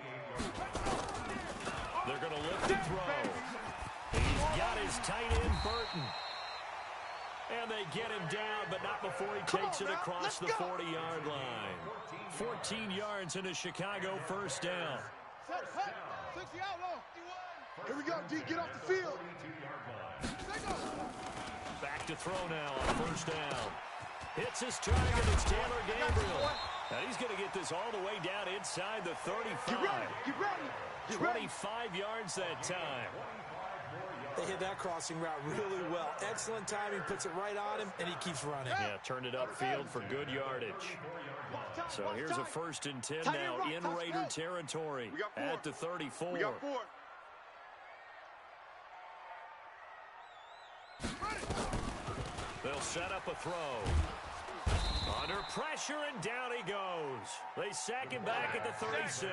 They're going to lift and throw. He's got his tight end, Burton. And they get him down, but not before he takes it across the 40-yard line. 14 yards into Chicago, 1st down. Here we go, D. Get off the field. Back to throw now on 1st down. Hits his target. It's Taylor Gabriel. And he's going to get this all the way down inside the 35. Get ready. 25 yards that time. They hit that crossing route really well. Excellent timing, puts it right on him, and he keeps running. Yeah, turned it upfield for good yardage. So here's a 1st and 10 now in Raider territory at the 34. We got 4. They'll set up a throw. Under pressure, and down he goes. They sack him back at the 36.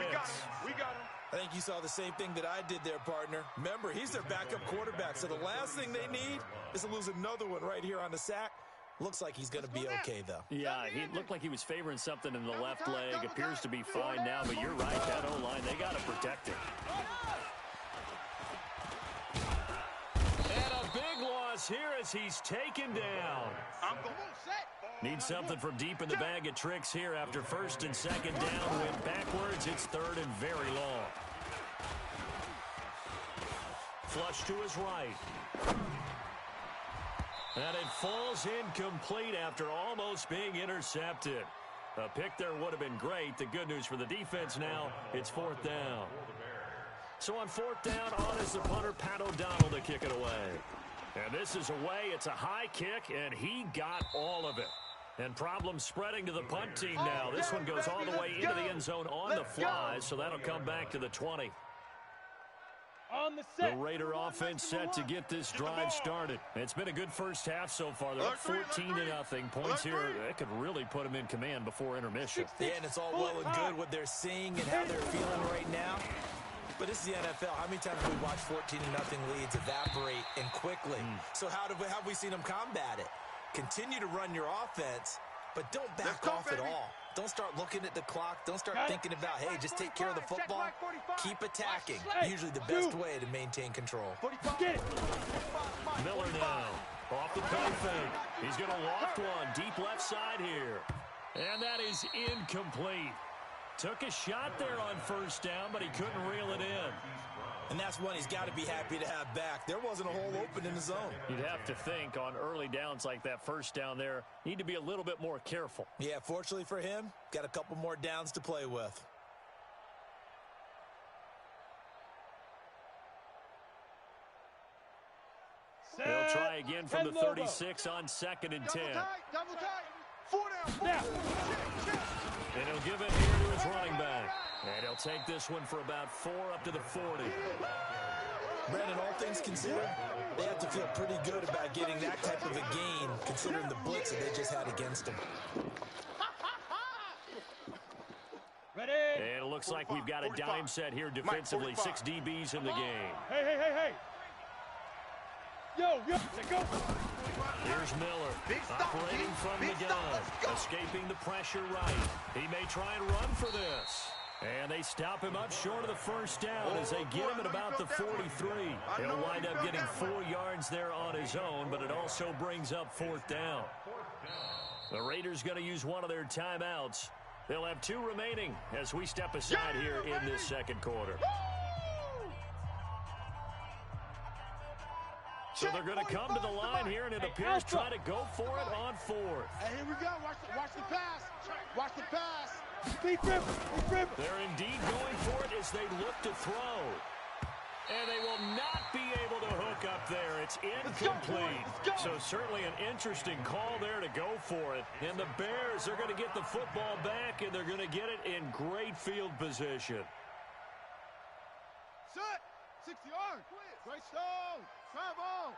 We got him. I think you saw the same thing that I did there, partner. Remember, he's their backup quarterback, so the last thing they need is to lose another one right here on the sack. Looks like he's going to be okay, though. Yeah, he looked like he was favoring something in the left leg. Appears to be fine now, but you're right, that O-line, they got to protect it. And a big loss here as he's taken down. Need something from deep in the bag of tricks here after 1st and 2nd down. Went backwards. It's 3rd and very long. Flush to his right. And it falls incomplete after almost being intercepted. A pick there would have been great. The good news for the defense now, it's 4th down. So on 4th down, on is the punter, Pat O'Donnell, to kick it away. And this is away. It's a high kick, and he got all of it. And problems spreading to the punt team now. This one goes all the way into the end zone on the fly, so that'll come back to the 20. On the set. The Raider offense set to get this drive started. It's been a good first half so far. They're up 14-0. Points here, that could really put them in command before intermission. Yeah, and it's all well and good what they're seeing and how they're feeling right now. But this is the NFL. How many times have we watched 14-0 leads evaporate and quickly? So how have we seen them combat it? Continue to run your offense, but don't back off at all. Don't start looking at the clock. Don't start thinking about, hey, just take care of the football. Keep attacking. Usually the best way to maintain control. Miller now off the pay fake. He's going to loft one deep left side here. And that is incomplete. Took a shot there on first down, but he couldn't reel it in. And that's one he's got to be happy to have back. There wasn't a hole open in the zone. You'd have to think on early downs like that first down there, need to be a little bit more careful. Yeah, fortunately for him, got a couple more downs to play with. They'll try again from the 36 on 2nd and 10. Double tight. 4 down. And he'll give it here to his running back. And he'll take this one for about 4 up to the 40. Brandon, all things considered, they have to feel pretty good about getting that type of a gain, considering the blitz that they just had against them. Ready? And it looks like we've got a dime set here defensively. 6 DBs in the game. Hey. Yo, let's go. Here's Miller, operating from the gun, escaping the pressure right. He may try and run for this. And they stop him up short of the first down as they get him at about the 43. He'll wind up getting 4 yards there on his own, but it also brings up 4th down. The Raiders going to use one of their timeouts. They'll have 2 remaining as we step aside here in this second quarter. So they're going to come to the line here, and it appears try to go for it on 4th. Hey, here we go. Watch the pass. Watch the pass. Big rip. They're indeed going for it as they look to throw. And they will not be able to hook up there. It's incomplete. So certainly an interesting call there to go for it. And the Bears are going to get the football back, and they're going to get it in great field position. Set. 60 yards. Great stone. Travel.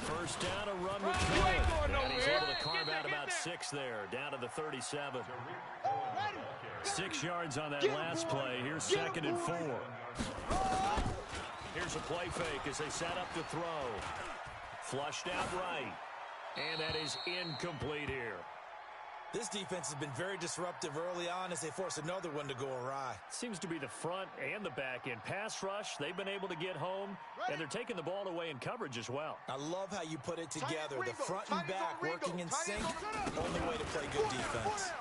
First down, a run with Cohen. And he's able to carve out about 6 there, down to the 37. 6 yards on that last play. Here's 2nd and 4. Here's a play fake as they set up to throw. Flushed out right. And that is incomplete here. This defense has been very disruptive early on as they force another one to go awry. Seems to be the front and the back end. Pass rush, they've been able to get home, and they're taking the ball away in coverage as well. I love how you put it together. The front and back working in sync. Only way to play good defense.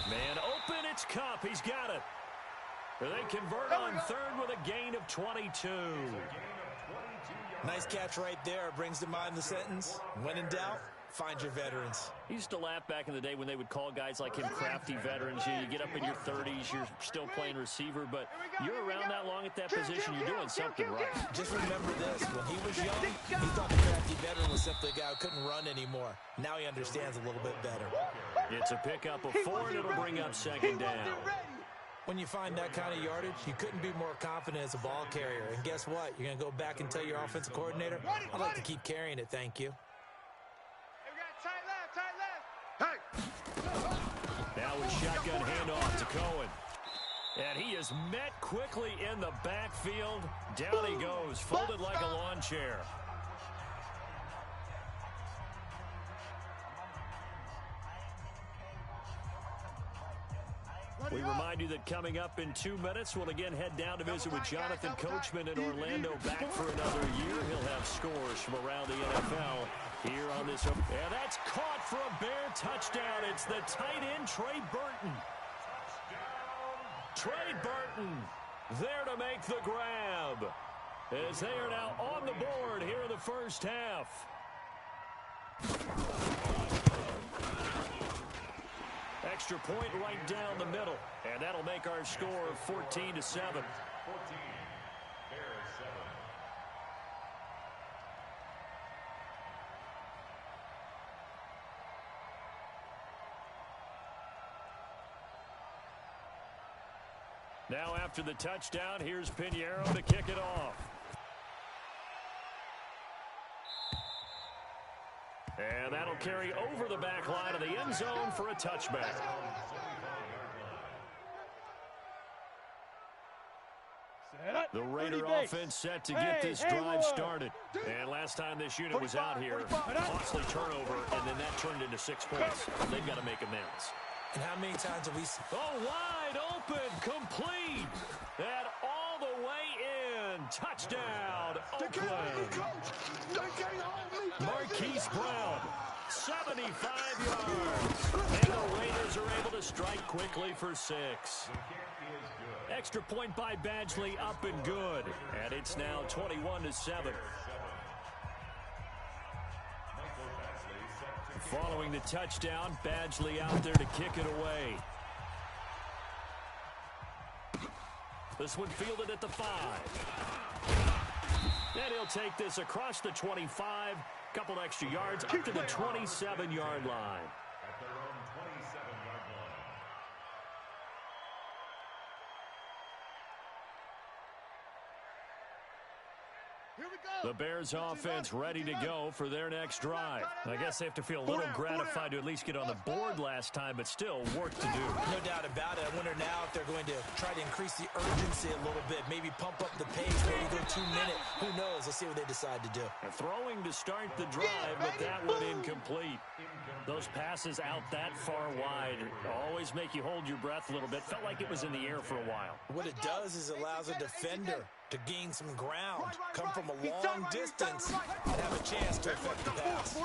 Man open, it's Kupp. He's got it. They convert on 3rd with a gain of 22. Nice catch right there. Brings to mind the sentence, when in doubt, find your veterans. He used to laugh back in the day when they would call guys like him crafty veterans. You get up in your 30s, you're still playing receiver, but you're around that long at that position, you're doing something right. Just remember this, when he was young, he thought the crafty veteran was simply a guy who couldn't run anymore. Now he understands a little bit better. It's a pickup of 4, and it'll bring up 2nd down. When you find that kind of yardage, you couldn't be more confident as a ball carrier. And guess what? You're going to go back and tell your offensive coordinator, I'd like to keep carrying it, thank you. Now with shotgun handoff to Cohen. And he is met quickly in the backfield. Down he goes, folded like a lawn chair. We remind you that coming up in 2 minutes, we'll again head down to visit with Jonathan Coachman in Orlando, back for another year. He'll have scores from around the NFL here on this. And that's caught for a Bear touchdown. It's the tight end, Trey Burton. Trey Burton there to make the grab, as they are now on the board here in the first half. Extra point right down the middle, and that'll make our score 14-7. 14, Bears 7. Now after the touchdown, here's Pinheiro to kick it off. And that'll carry over the back line of the end zone for a touchback. Raider offense set to get this drive started. And last time this unit was out here, costly turnover, and then that turned into 6 points. They've got to make amends. And how many times have we seen? Oh, wide open, complete, and all the way in. Touchdown, Oakland. Marquise Brown, 75 yards. And the Raiders are able to strike quickly for 6. Extra point by Badgley, up and good. And it's now 21-7. Following the touchdown, Badgley out there to kick it away. This one fielded at the 5. And he'll take this across the 25, couple extra yards up to the 27-yard line. At their own 27-yard line. Here we go. The Bears offense ready to go for their next drive. I guess they have to feel a little gratified to at least get on the board last time, but still work to do. No doubt about it. I wonder now if they're going to try to increase the urgency a little bit, maybe pump up the pace, maybe go 2 minutes. Who knows? Let's see what they decide to do. Throwing to start the drive, but that one incomplete. Those passes out that far wide always make you hold your breath a little bit. Felt like it was in the air for a while. What it does is it allows a defender to gain some ground, come from a long distance, and have a chance to affect the pass.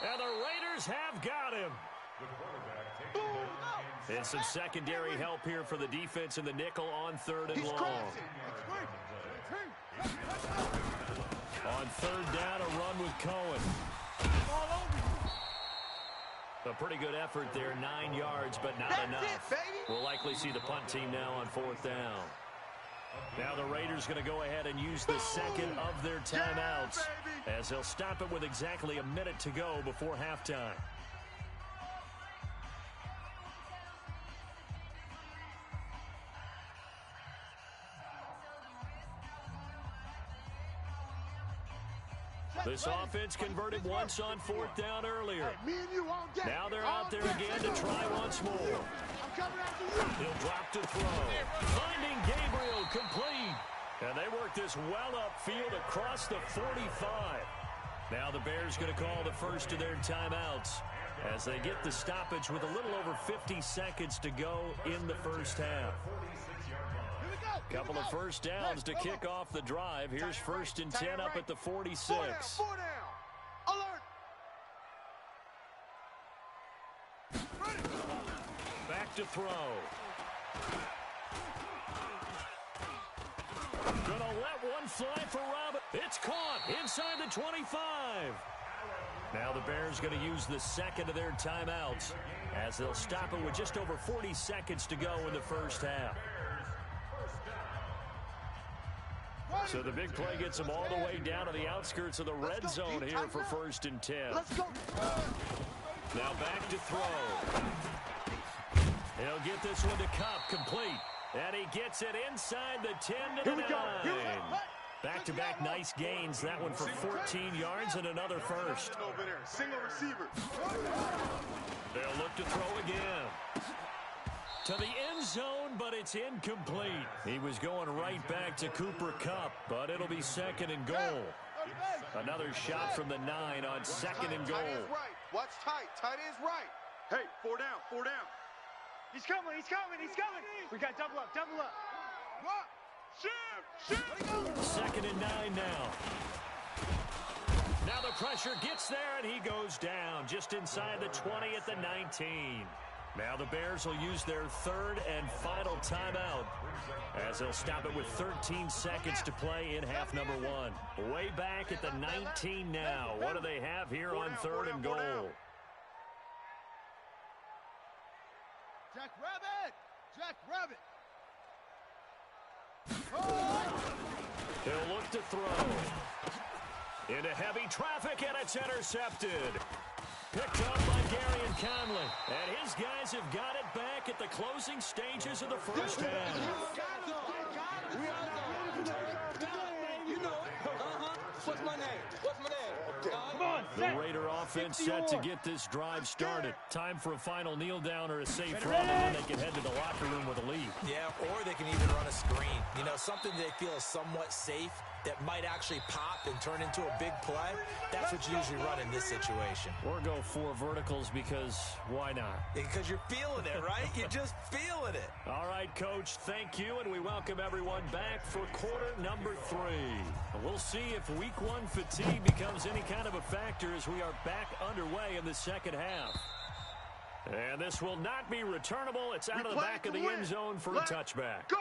And the Raiders have got him. And some secondary help here for the defense in the nickel on 3rd and long. On 3rd down, a run with Cohen. A pretty good effort there, 9 yards, but not enough. We'll likely see the punt team now on 4th down. Now the Raiders going to go ahead and use the second of their timeouts as they'll stop it with exactly a minute to go before halftime. This offense converted once on 4th down earlier. Now they're out there again to try once more. He'll drop to throw. Finding Gabriel complete. And they work this well upfield across the 45. Now the Bears going to call the first of their timeouts as they get the stoppage with a little over 50 seconds to go in the first half. Couple of first downs to kick off the drive. Here's 1st and 10 up at the 46. 4 down. Alert. Back to throw. Gonna let one fly for Robin. It's caught inside the 25. Now the Bears going to use the second of their timeouts as they'll stop it with just over 40 seconds to go in the first half. So the big play gets them all the way down to the outskirts of the red zone here for 1st and 10. Now back to throw. He'll get this one to Kupp, complete. And he gets it inside the 10 to the 9. Back-to-back nice gains. That one for 14 yards and another first. Single receiver. They'll look to throw again. To the end zone, but it's incomplete. He was going right back to Cooper Kupp, but it'll be 2nd and goal. Another shot from the 9 on 2nd and goal. Tight end's right. Watch tight. Tight end's right. Hey, 4 down. 4 down. He's coming, he's coming, he's coming. We got double up, double up. What? Shoot! 2nd and 9 now. Now the pressure gets there, and he goes down just inside the 20 at the 19. Now the Bears will use their 3rd and final timeout as they'll stop it with 13 seconds to play in half number 1. Way back at the 19 now. What do they have here on 3rd and goal? Jack Rabbit! Jack Rabbit! He'll look to throw. Into heavy traffic, and it's intercepted. Picked up by Garion Conley. And his guys have got it back at the closing stages of the first half. What's my name? What's my name? Come on, The Raider offense set to get this drive started. Time for a final kneel down or a safe run, and then they can head to the locker room with a lead. Yeah, or they can even run a screen. You know, something they feel is somewhat safe that might actually pop and turn into a big play. That's what you usually run in this situation. Or go 4 verticals because why not? Because you're feeling it, right? You're just feeling it. All right, Coach, thank you, and we welcome everyone back for quarter number 3. We'll see if week 1 fatigue becomes any kind of a factor as we are back underway in the second half. And this will not be returnable. It's out of the back of the end zone for a touchback. Go!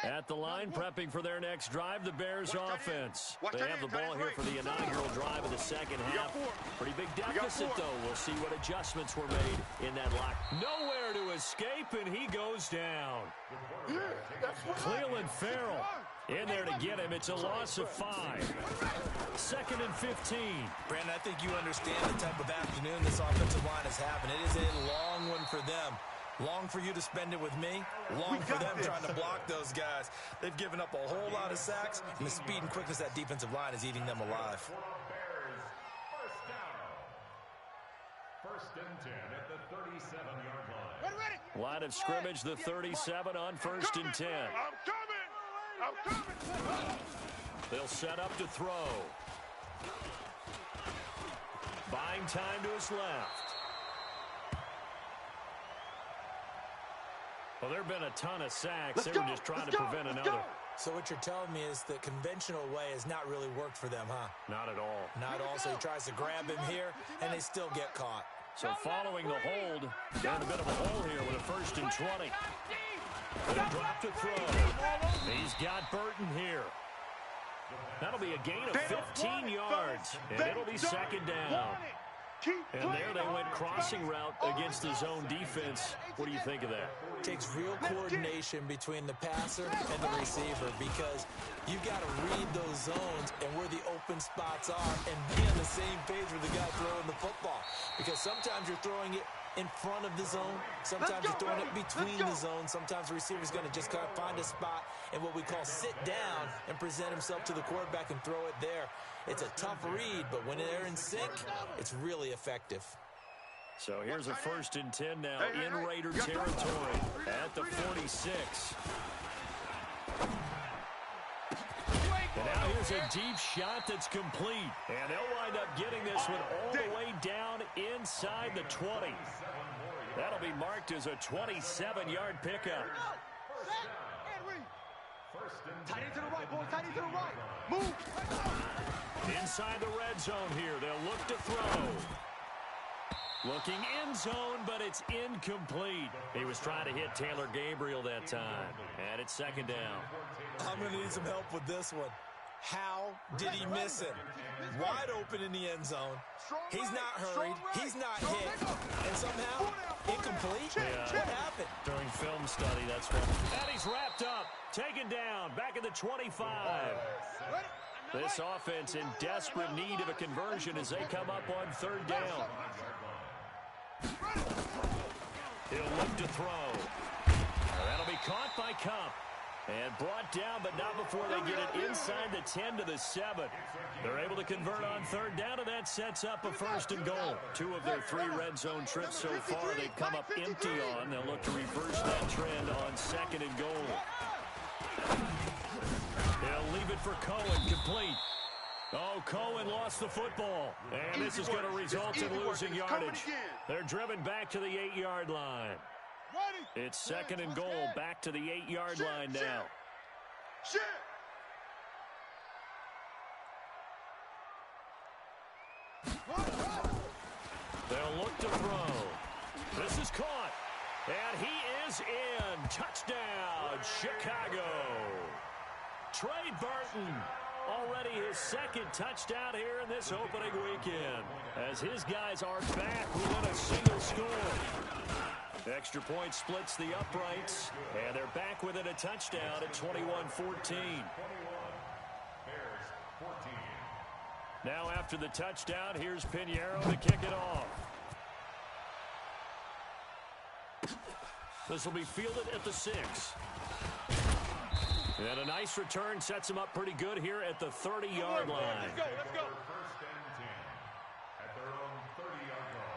At the line, prepping for their next drive, the Bears offense. They have the ball here for the inaugural drive of the second half. Pretty big deficit, though. We'll see what adjustments were made in that lock. Nowhere to escape, and he goes down. Clelin Ferrell in there to get him. It's a loss of 5. 2nd and 15. Brandon, I think you understand the type of afternoon this offensive line is having. It is a long one for them. Long for you to spend it with me. Long for them trying to block those guys. They've given up a whole lot of sacks, and the speed and quickness of that defensive line is eating them alive. First and 10 at the 37-yard line. Line of scrimmage, the 37 on 1st and 10. I'm coming! They'll set up to throw. Buying time to his left. Well, there have been a ton of sacks. They were just trying to prevent another. So what you're telling me is the conventional way has not really worked for them, huh? Not at all. Not all. So he tries to grab him here, and they still get caught. So following the hold, they're in a bit of a hole here with a 1st and 20. They'll drop to throw. He's got Burton here. That'll be a gain of 15 yards, and it'll be 2nd down. And there they went crossing route against the zone defense. What do you think of that? It takes real coordination between the passer and the receiver because you've got to read those zones and where the open spots are and be on the same page with the guy throwing the football. Because sometimes you're throwing it in front of the zone. Sometimes you're throwing it between the zones. Sometimes the receiver's going to just kind of find a spot and what we call sit down and present himself to the quarterback and throw it there. It's a tough read, but when they're in sync, it's really effective. So here's a 1st and 10 now in Raider territory at the 46. And now here's a deep shot that's complete. And they'll wind up getting this one all the way down inside the 20. That'll be marked as a 27-yard pickup. Tight end to the right, boys. Tight end to the right. Move. Inside the red zone here. They'll look to throw. Looking end zone, but it's incomplete. He was trying to hit Taylor Gabriel that time. And it's 2nd down. I'm going to need some help with this one. How did he miss him? Wide open in the end zone. He's not hurried. He's not hit. And somehow, incomplete? Yeah. What happened? During film study, that's what. And he's wrapped up. Taken down. Back at the 25. This offense in desperate need of a conversion as they come up on 3rd down. He'll look to throw. That'll be caught by Kupp. And brought down, but not before they get it inside the 10 to the 7. They're able to convert on 3rd down, and that sets up a 1st and goal. 2 of their 3 red zone trips so far they've come up empty on. They'll look to reverse that trend on 2nd and goal. They'll leave it for Cohen, complete. Oh, Cohen lost the football. And this is going to result in losing yardage. They're driven back to the 8-yard line. It's 2nd and goal, back to the 8-yard line now. They'll look to throw. This is caught. And he is in. Touchdown, Chicago. Trey Burton. Already his 2nd touchdown here in this opening weekend. As his guys are back within a single score. Extra point splits the uprights, and they're back within a touchdown at 21-14. Now after the touchdown, here's Pinheiro to kick it off. This will be fielded at the 6. And a nice return sets him up pretty good here at the 30-yard line. Let's go. First and 10 at their own 30-yard line.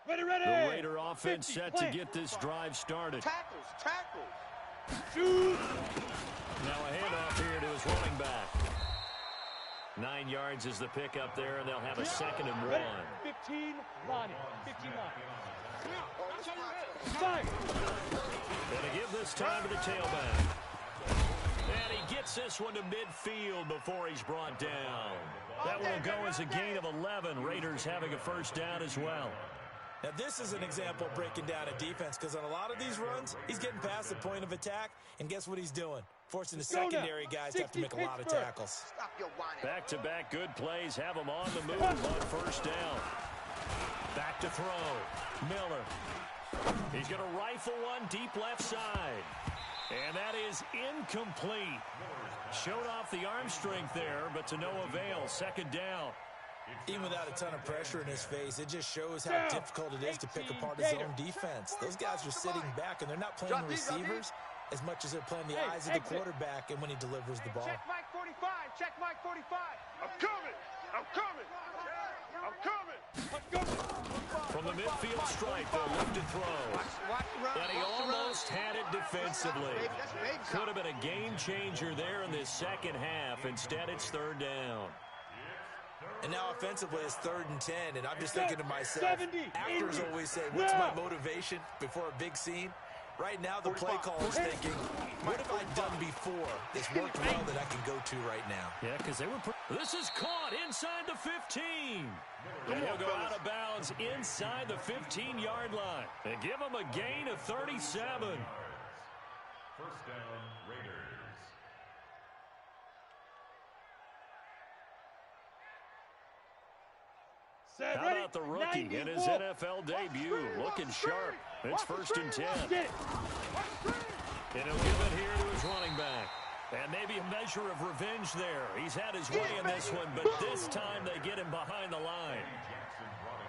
Ready. The Raider offense set to get this drive started. Tackles. Shoot. Now a handoff here to his running back. 9 yards is the pickup there, and they'll have a 2nd and 1. 15 line. 15 line. Going to give this time to the tailback. And he gets this one to midfield before he's brought down. That will go as a gain of 11. Raiders having a first down as well. Now, this is an example of breaking down a defense, because on a lot of these runs, he's getting past the point of attack, and guess what he's doing? Forcing the secondary guys to have to make a lot of tackles. Stop your whining. Back-to-back good plays have him on the move on first down. Back to throw. Miller. He's going to rifle one deep left side. And that is incomplete. Showed off the arm strength there, but to no avail. 2nd down. Even without a ton of pressure in his face, it just shows how difficult it is to pick apart his own defense. Those guys are sitting back, and they're not playing the receivers as much as they're playing the eyes of the quarterback and when he delivers the ball. Check Mike 45. Check Mike 45. I'm coming. From the midfield stripe, they'll lift and throw. Watch the run. And he almost had it defensively. Could have been a game changer there in this second half. Instead, it's 3rd down. And now offensively, it's 3rd and 10, and I'm just thinking to myself, actors always say, what's my motivation before a big scene? Right now, the play caller's thinking, what have I done before that's worked well that I can go to right now? Yeah, because they were... This is caught inside the 15. And he'll go out of bounds inside the 15-yard line. And give him a gain of 37. First down, Raiders. How about the rookie in his NFL debut? Looking sharp. It's 1st and 10. And he'll give it here to his running back. And maybe a measure of revenge there. He's had his way in this one, but this time they get him behind the line.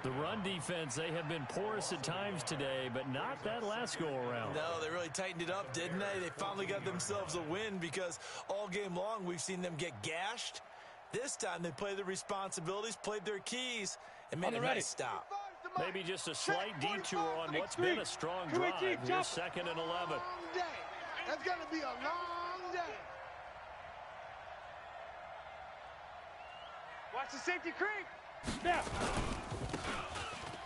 The run defense, they have been porous at times today, but not that last go-around. No, they really tightened it up, didn't they? They finally got themselves a win, because all game long we've seen them get gashed. This time they played their responsibilities, played their keys, and made a nice stop. Maybe just a slight detour on what's been a strong drive. Here's 2nd and 11. That's going to be a long day. Watch the safety creep. Now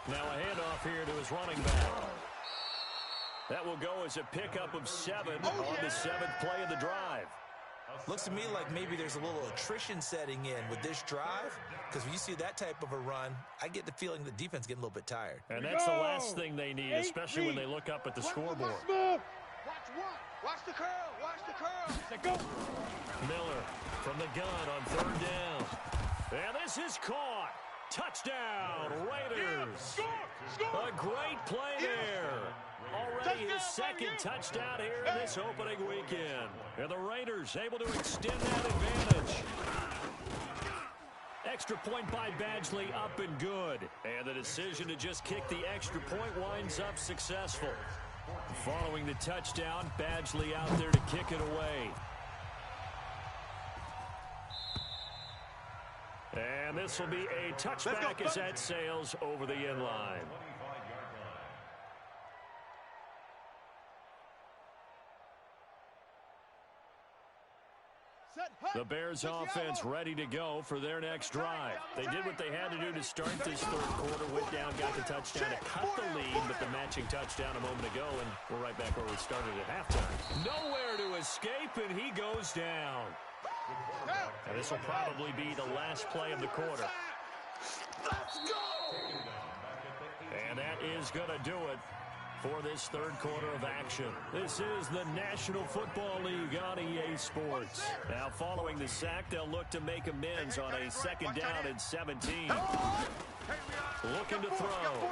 a handoff here to his running back. That will go as a pickup of 7 on the 7th play of the drive. Looks to me like maybe there's a little attrition setting in with this drive, because when you see that type of a run, I get the feeling the defense getting a little bit tired. And that's the last thing they need, especially when they look up at the scoreboard. Watch one. Watch the curl. Watch the curl. Go. Miller from the gun on 3rd down. And this is caught. Touchdown, Raiders. A great play there. Already his 2nd touchdown here in this opening weekend. And the Raiders able to extend that advantage. Extra point by Badgley up and good. And the decision to just kick the extra point winds up successful. Following the touchdown, Badgley out there to kick it away. And this will be a touchback as that sails over the end line. The Bears offense ready to go for their next drive. They did what they had to do to start this 3rd quarter. Went down, got the touchdown to cut the lead, but the matching touchdown a moment ago, and we're right back where we started at halftime. Nowhere to escape, and he goes down. And this will probably be the last play of the quarter. Let's go! And that is going to do it for this 3rd quarter of action. This is the National Football League on EA Sports. Now, following the sack, they'll look to make amends on a 2nd down and 17. Looking to throw.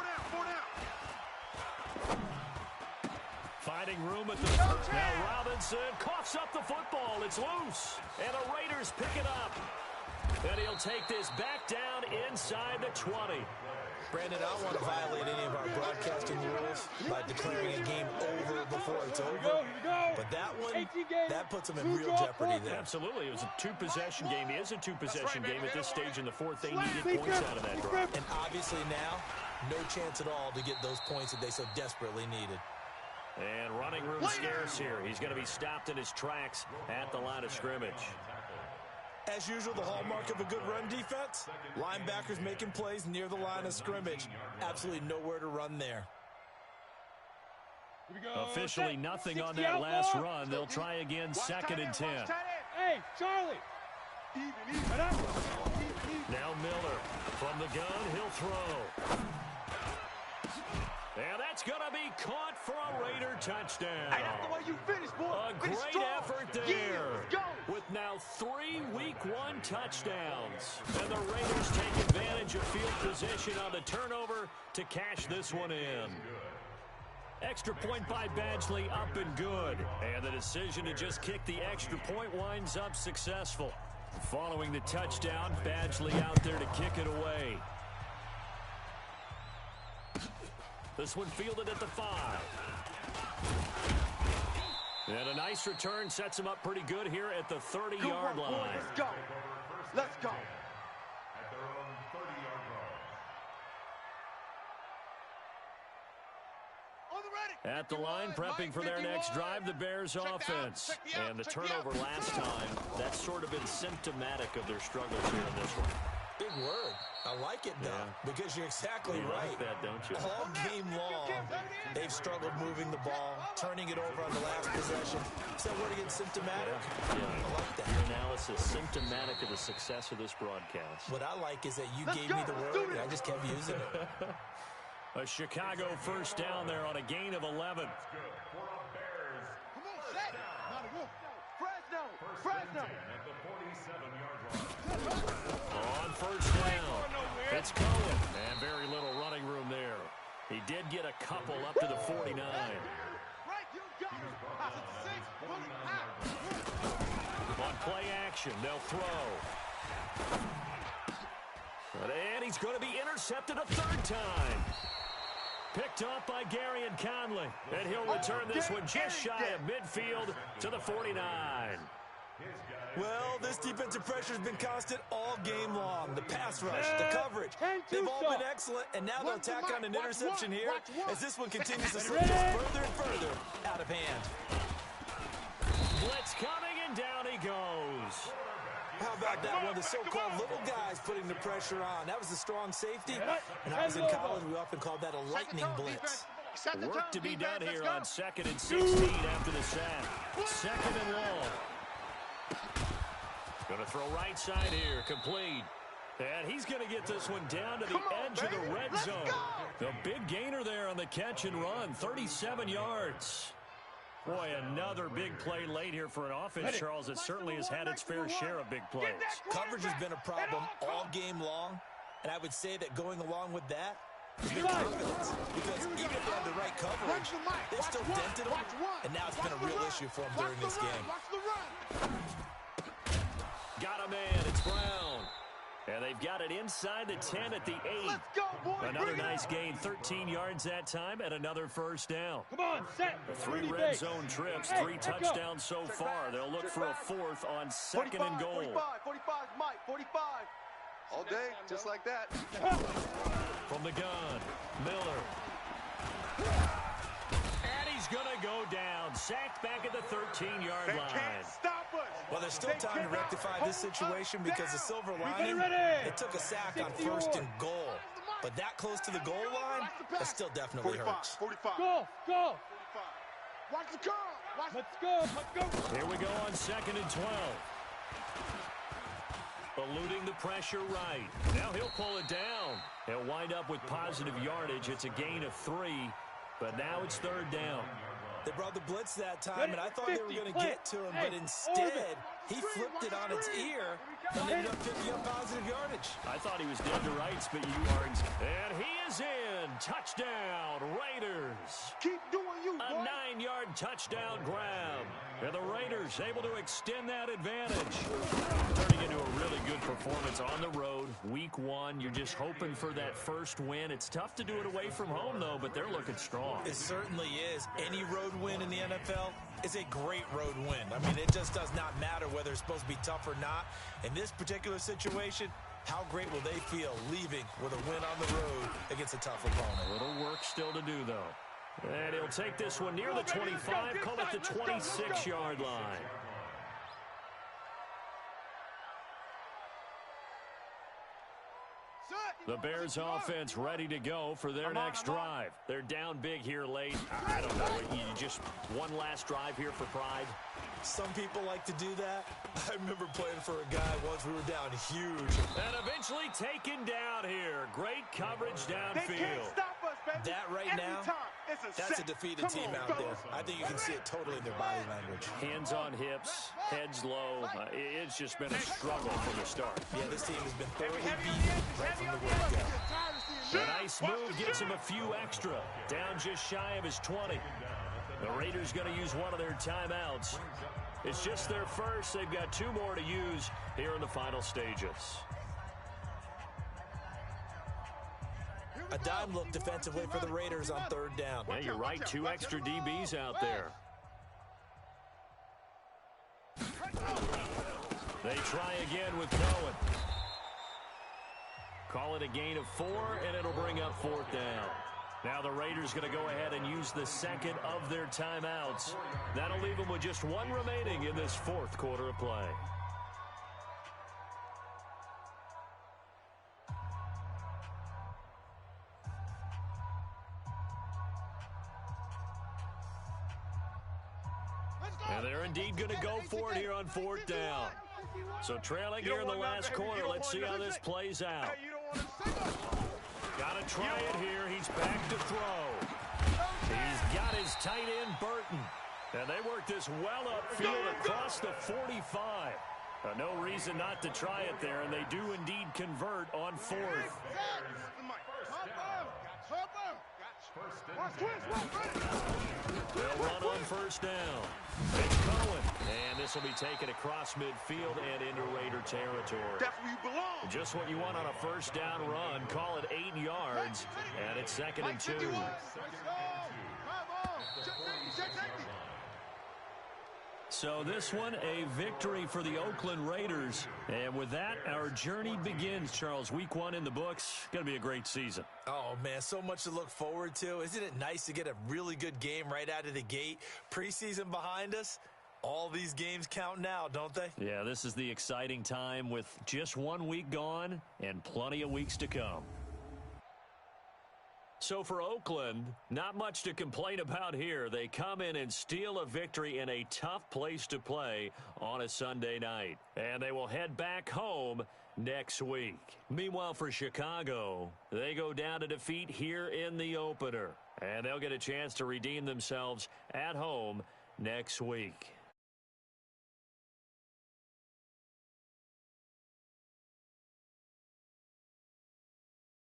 Finding room at the... Now Robinson coughs up the football. It's loose. And the Raiders pick it up. And he'll take this back down inside the 20. Brandon, I don't want to violate any of our broadcasting rules by declaring a game over before it's over. But that one, that puts them in real jeopardy there. Absolutely. It was a two-possession game. It is a two-possession game at this stage in the fourth. They needed points out of that drive. And obviously now, no chance at all to get those points that they so desperately needed. And running room scarce here. He's going to be stopped in his tracks at the line of scrimmage. As usual, the hallmark of a good run defense, linebackers making plays near the line of scrimmage. Absolutely nowhere to run there. Officially nothing on that last run. They'll try again, 2nd and 10. Hey, Charlie. Now Miller from the gun. He'll throw. And that's going to be caught for a Raider touchdown. Hey, that's the way you finish, boy. A great effort there. With now 3 Week 1 touchdowns. And the Raiders take advantage of field position on the turnover to cash this one in. Extra point by Badgley, up and good. And the decision to just kick the extra point winds up successful. Following the touchdown, Badgley out there to kick it away. This one fielded at the 5. And a nice return sets him up pretty good here at the 30-yard line. Let's go. Let's go. At their own 30-yard line. At the line, prepping for their next drive, the Bears offense. And the turnover last time, that's sort of been symptomatic of their struggles here in this one. Big word. I like it, though, because you're exactly right. Like that, don't you? All game long, they've struggled moving the ball, turning it over on the last possession. Is that word again, symptomatic? Yeah. I like that. Your analysis, symptomatic of the success of this broadcast. What I like is that you gave me the word, and I just kept using it. A Chicago first down there on a gain of 11. Fresno. At the 47-yard line. On first down, it's Cohen. And very little running room there. He did get a couple up to the 49. On play action, they'll throw. And he's going to be intercepted a 3rd time. Picked up by Gary and Conley. And he'll return this one just shy of midfield to the 49. Well, this defensive pressure has been constant all game long. The pass rush, the coverage, they've all been excellent, and now they'll tack on an interception here as this one continues to slip us further and further out of hand. Blitz coming, and down he goes. How about that one? The so-called little guys putting the pressure on. That was a strong safety. When I was in college, we often called that a lightning blitz. Work to be done here on 2nd and 16 after the sack. 2nd and long. Going to throw right side here, complete. And he's going to get this one down to the edge of the red zone. The big gainer there on the catch and run, 37 yards. Boy, another big play late here for an offense, Charles, that certainly has had its fair share of big plays. Coverage has been a problem all game long, and I would say that going along with that has been confidence. Because even if they have the right coverage, they've still dented them, and now it's been a real issue for them during this game. Got a man, it's Brown. And they've got it inside the 10 at the 8. Let's go, boys. Another nice gain, 13 yards that time, and another first down. Come on, set. 3 red zone trips, 3 touchdowns so far. They'll look for a 4th on 2nd and goal. 45, Mike, 45. All day, just like that. From the gun, Miller. And he's going to go down. Sacked back at the 13-yard line. Can't stop us. Well, there's still time to rectify this situation because the silver lining, it took a sack on 1st and goal. But that close to the goal line, that still definitely hurts. 45. Go. 45. Watch the curl. Let's go. Here we go on 2nd and 12. Eluding the pressure right. Now he'll pull it down. He'll wind up with positive yardage. It's a gain of 3, but now it's 3rd down. They brought the blitz that time, and I thought they were going to get to him, but instead, he flipped it on its ear and ended up picking up positive yardage. I thought he was dead to rights, but you aren't. And he is in. Touchdown, Raiders. Keep doing you, A 9-yard touchdown grab. And the Raiders able to extend that advantage. Turning into a really good performance on the road. Week 1, you're just hoping for that first win. It's tough to do it away from home, though, but they're looking strong. It certainly is. Any road win in the NFL is a great road win. I mean, it just does not matter whether it's supposed to be tough or not. In this particular situation, how great will they feel leaving with a win on the road against a tough opponent? A little work still to do, though. And he'll take this one near the 25, call it the 26-yard line. The Bears offense ready to go for their next drive. They're down big here late. I don't know. You just one last drive here for pride. Some people like to do that. I remember playing for a guy once. We were down huge. And eventually taken down here. Great coverage downfield. They can't stop us, baby. That right now, that's a defeated team out there. I think you can see it totally in their body language. Hands on hips, heads low. It's just been a struggle from the start. Yeah, this team has been thoroughly beaten right from the word go. A nice move gets him a few extra. Down just shy of his 20. The Raiders going to use one of their timeouts. It's just their first. They've got 2 more to use here in the final stages. A dime look defensively for the Raiders on 3rd down. Yeah, you're right. 2 extra DBs out there. They try again with Cohen. Call it a gain of 4, and it'll bring up 4th down. Now the Raiders going to go ahead and use the second of their timeouts. That'll leave them with just 1 remaining in this 4th quarter of play. And they're indeed going to go for it here on 4th down. So trailing here in the last quarter. Let's see how this plays out. Got to try it here. He's back to throw. He's got his tight end, Burton. And they work this well upfield across the 45. No reason not to try it there, and they do indeed convert on 4th. They'll run on 1st down. It's Cohen. And this will be taken across midfield and into Raider territory. That's where you belong. Just what you want on a 1st down run. Call it 8 yards. And it's 2nd and 2. So this one, a victory for the Oakland Raiders. And with that, our journey begins, Charles. Week 1 in the books. Going to be a great season. Oh, man, so much to look forward to. Isn't it nice to get a really good game right out of the gate? Preseason behind us. All these games count now, don't they? Yeah, this is the exciting time with just 1 week gone and plenty of weeks to come. So for Oakland, not much to complain about here. They come in and steal a victory in a tough place to play on a Sunday night. And they will head back home next week. Meanwhile, for Chicago, they go down to defeat here in the opener. And they'll get a chance to redeem themselves at home next week.